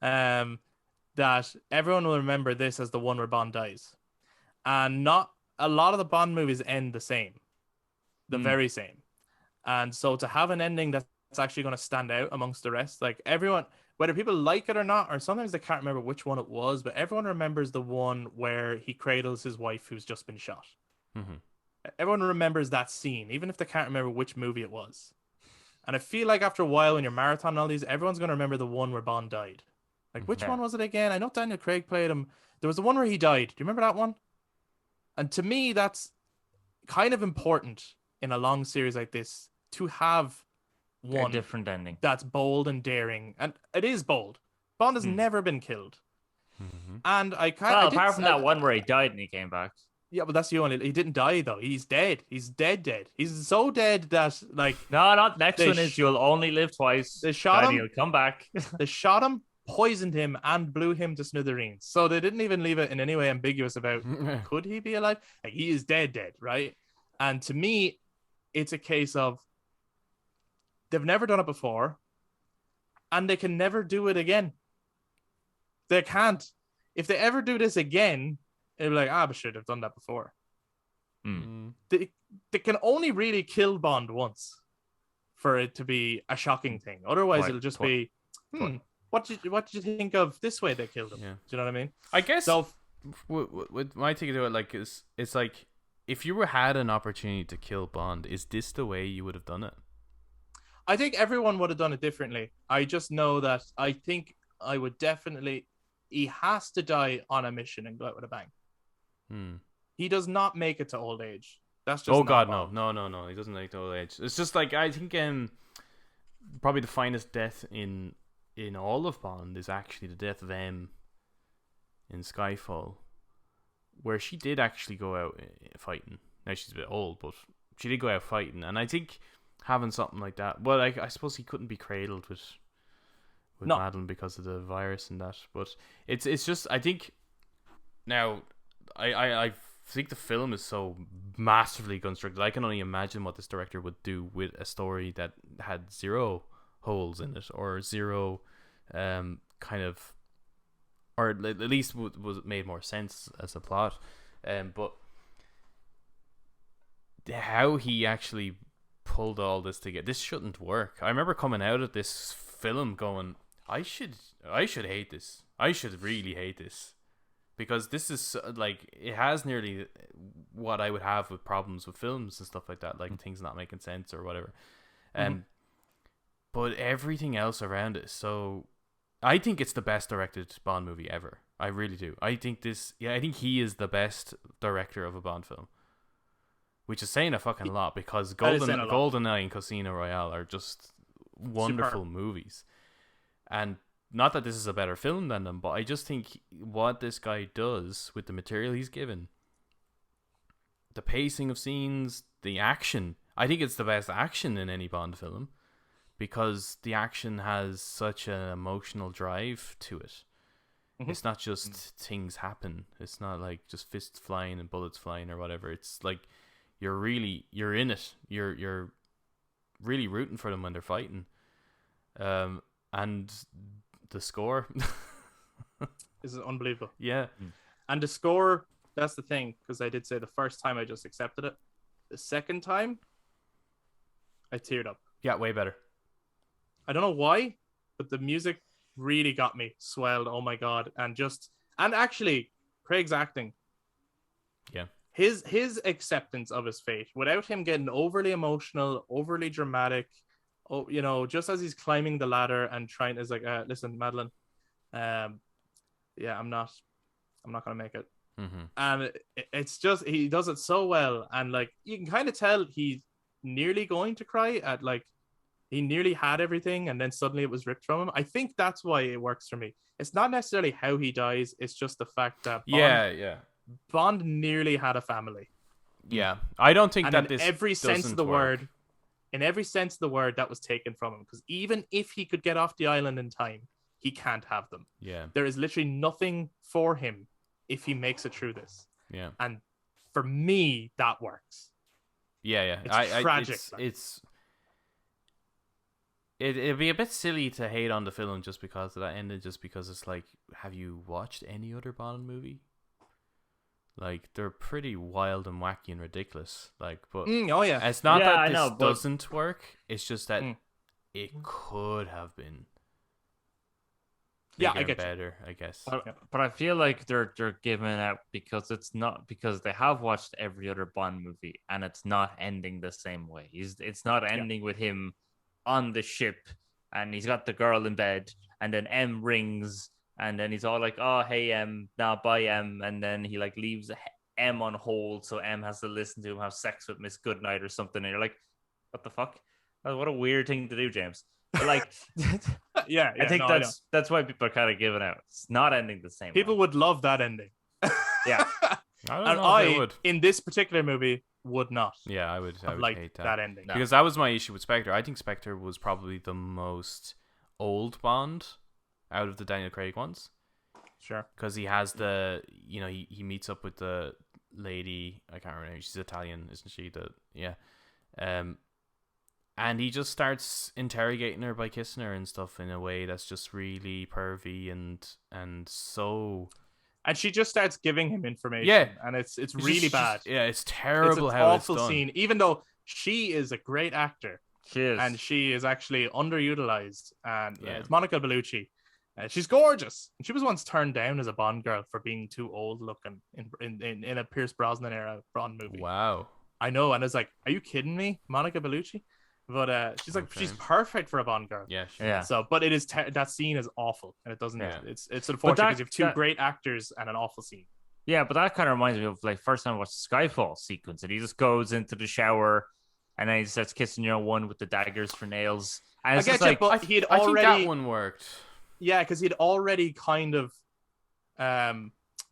Speaker 1: That everyone will remember this as the one where Bond dies. And not a lot of the Bond movies end the same, the very same. And so to have an ending that's actually going to stand out amongst the rest, like everyone, whether people like it or not, or sometimes they can't remember which one it was, but everyone remembers the one where he cradles his wife who's just been shot.
Speaker 2: Mm-hmm.
Speaker 1: Everyone remembers that scene, even if they can't remember which movie it was. And I feel like after a while, when you're marathoning all these, everyone's going to remember the one where Bond died. Like, which one was it again? I know Daniel Craig played him. There was the one where he died. Do you remember that one? And to me, that's kind of important in a long series like this to have one
Speaker 3: A different ending.
Speaker 1: that's bold and daring. And it is bold. Bond has never been killed.
Speaker 2: Mm-hmm.
Speaker 1: And I can't.
Speaker 3: Well, apart from that one where he died and he came back.
Speaker 1: Yeah, but that's the only. He didn't die though. He's dead. He's dead. He's so dead that like
Speaker 3: No, not next
Speaker 1: They
Speaker 3: one is you'll only live twice.
Speaker 1: they shot
Speaker 3: and
Speaker 1: him.
Speaker 3: he'll come back.
Speaker 1: They shot him, poisoned him, and blew him to smithereens. So they didn't even leave it in any way ambiguous about could he be alive? Like, he is dead, right? And to me, it's a case of they've never done it before, and they can never do it again. They can't. If they ever do this again, it'll be like, but sure, they've done that before. They can only really kill Bond once for it to be a shocking thing. Otherwise, it'll just be, what did you think of this way they killed him?
Speaker 2: Yeah.
Speaker 1: Do you know what I mean?
Speaker 2: I guess
Speaker 1: So
Speaker 2: with my take to it, like, it's like if you had an opportunity to kill Bond, is this the way you would have done it?
Speaker 1: I think everyone would have done it differently. I just know that I think I would definitely. He has to die on a mission and go out with a bang. He does not make it to old age. That's just.
Speaker 2: Oh
Speaker 1: not
Speaker 2: God,
Speaker 1: Bond.
Speaker 2: no! He doesn't make the old age. It's just like I think probably the finest death in all of Bond is actually the death of M in Skyfall, where she did actually go out fighting. Now she's a bit old, but she did go out fighting, and I think having something like that. Well, I suppose he couldn't be cradled with Madeline because of the virus and that. But it's just I think now I think the film is so massively constructed. I can only imagine what this director would do with a story that had zero holes in it or zero kind of, or at least was made more sense as a plot. But how he actually pulled all this together, this shouldn't work. I remember coming out of this film going, I should hate this. I should really hate this, because this is like, it has nearly what I would have with problems with films and stuff like that, like things not making sense or whatever. But everything else around it, so I think it's the best directed Bond movie ever. I really do. I think he is the best director of a Bond film, which is saying a fucking lot, because GoldenEye and Casino Royale are just wonderful movies. And not that this is a better film than them, but I just think what this guy does with the material he's given, the pacing of scenes, the action, I think it's the best action in any Bond film, because the action has such an emotional drive to it. It's not just things happen. It's not like just fists flying and bullets flying or whatever. It's like you're in it. You're really rooting for them when they're fighting. And the score
Speaker 1: This is unbelievable.
Speaker 2: Yeah.
Speaker 1: And the score, that's the thing, because I did say the first time I just accepted it. The second time, I teared up.
Speaker 2: Yeah, way better.
Speaker 1: I don't know why, but the music really got me swelled. Oh my God. And actually, Craig's acting.
Speaker 2: Yeah.
Speaker 1: his acceptance of his fate without him getting overly emotional, overly dramatic. Oh, you know, just as he's climbing the ladder and trying is like, listen, Madeline, yeah, I'm not gonna make it. And it's just he does it so well, and like you can kind of tell he's nearly going to cry at like he nearly had everything, and then suddenly it was ripped from him. I think that's why it works for me. It's not necessarily how he dies; it's just the fact that Bond nearly had a family.
Speaker 2: Yeah, I don't think
Speaker 1: and
Speaker 2: that
Speaker 1: in
Speaker 2: this
Speaker 1: every sense of the
Speaker 2: work.
Speaker 1: word, in every sense of the word, that was taken from him. Because even if he could get off the island in time, he can't have them.
Speaker 2: Yeah,
Speaker 1: there is literally nothing for him if he makes it through this.
Speaker 2: Yeah,
Speaker 1: and for me, that works.
Speaker 2: Yeah.
Speaker 1: It's tragic.
Speaker 2: It'd be a bit silly to hate on the film just because of that ending. Just because it's like, have you watched any other Bond movie? Like, they're pretty wild and wacky and ridiculous. Like, but
Speaker 1: oh yeah,
Speaker 2: it's not that this
Speaker 3: but
Speaker 2: doesn't work. It's just that it could have been.
Speaker 1: I get
Speaker 2: better, I guess.
Speaker 3: But I feel like they're giving out because it's not because they have watched every other Bond movie and it's not ending the same way. It's not ending with him on the ship and he's got the girl in bed and then M rings. And then he's all like, "Oh, hey, now bye, and then he like leaves M on hold, so M has to listen to him have sex with Miss Goodnight or something. And you're like, "What the fuck? What a weird thing to do, James." But like, I think that's why people are kind of giving out. It's not ending the same.
Speaker 1: People would love that ending.
Speaker 2: Yeah, I would.
Speaker 1: In this particular movie, would not.
Speaker 2: Yeah, I would
Speaker 1: like
Speaker 2: hate
Speaker 1: that ending
Speaker 2: because that was my issue with Spectre. I think Spectre was probably the most old Bond out of the Daniel Craig ones.
Speaker 1: Sure.
Speaker 2: Because he has he meets up with the lady, I can't remember, she's Italian, isn't she? And he just starts interrogating her by kissing her and stuff in a way that's just really pervy and so...
Speaker 1: And she just starts giving him information.
Speaker 2: Yeah.
Speaker 1: And it's really bad.
Speaker 2: It's terrible
Speaker 1: it's
Speaker 2: how
Speaker 1: awful
Speaker 2: it's done.
Speaker 1: scene, even though she is a great actor.
Speaker 3: She is.
Speaker 1: And she is actually underutilized. And it's Monica Bellucci. She's gorgeous. She was once turned down as a Bond girl for being too old looking in a Pierce Brosnan era Bond movie.
Speaker 2: Wow.
Speaker 1: I know, and it's like, are you kidding me, Monica Bellucci? But she's like, she's perfect for a Bond girl.
Speaker 2: Yeah.
Speaker 1: So, but it is that scene is awful, and it doesn't. Yeah. It's unfortunate because you have two great actors and an awful scene.
Speaker 3: Yeah, but that kind of reminds me of like first time I watched Skyfall sequence, and he just goes into the shower, and then he starts kissing one with the daggers for nails. And it's
Speaker 1: but he had already.
Speaker 2: I think that one worked.
Speaker 1: Yeah, because he'd already kind of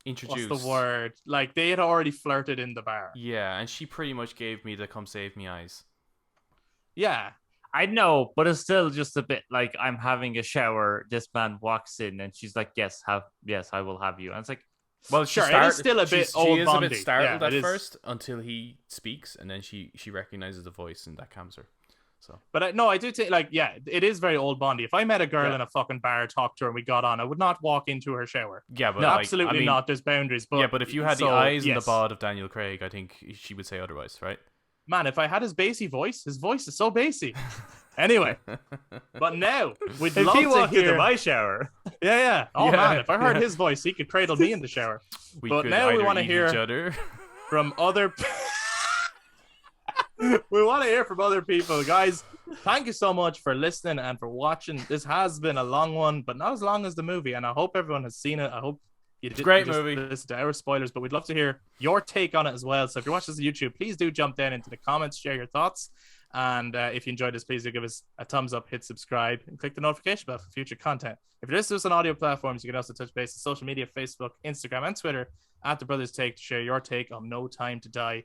Speaker 2: introduced.
Speaker 1: What's the word? Like they had already flirted in the bar.
Speaker 2: Yeah, and she pretty much gave me the "come save me" eyes.
Speaker 1: Yeah,
Speaker 3: I know, but it's still just a bit like I'm having a shower. This man walks in, and she's like, "Yes, I will have you." And it's like,
Speaker 2: well,
Speaker 1: sure, it is still a bit old.
Speaker 2: She is
Speaker 1: Bondy.
Speaker 2: A bit startled at first until he speaks, and then she recognizes the voice, and that calms her. So,
Speaker 1: but no, I do think it is very old Bondy. If I met a girl in a fucking bar, talked to her, and we got on, I would not walk into her shower.
Speaker 2: Yeah, but
Speaker 1: no, absolutely not. There's boundaries. But
Speaker 2: but if you had the eyes and the bod of Daniel Craig, I think she would say otherwise, right?
Speaker 1: Man, if I had his bassy voice, his voice is so bassy. Anyway, but now we'd love to hear
Speaker 3: into my shower.
Speaker 1: Yeah. Oh man, if I heard his voice, he could cradle me in the shower. But now we want to hear from other. We want to hear from other people, guys. Thank you so much for listening and for watching. This has been a long one, but not as long as the movie. And I hope everyone has seen it. I hope you did.
Speaker 2: Great movie.
Speaker 1: Listen to our spoilers, but we'd love to hear your take on it as well. So if you're watching this on YouTube, please do jump down into the comments, share your thoughts. And if you enjoyed this, please do give us a thumbs up, hit subscribe, and click the notification bell for future content. If you're listening to us on audio platforms, you can also touch base on social media, Facebook, Instagram, and Twitter at The Brothers Take to share your take on No Time to Die.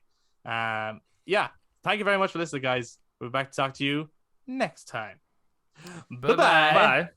Speaker 1: Thank you very much for listening, guys. We'll be back to talk to you next time.
Speaker 2: Bye-bye.
Speaker 3: Bye.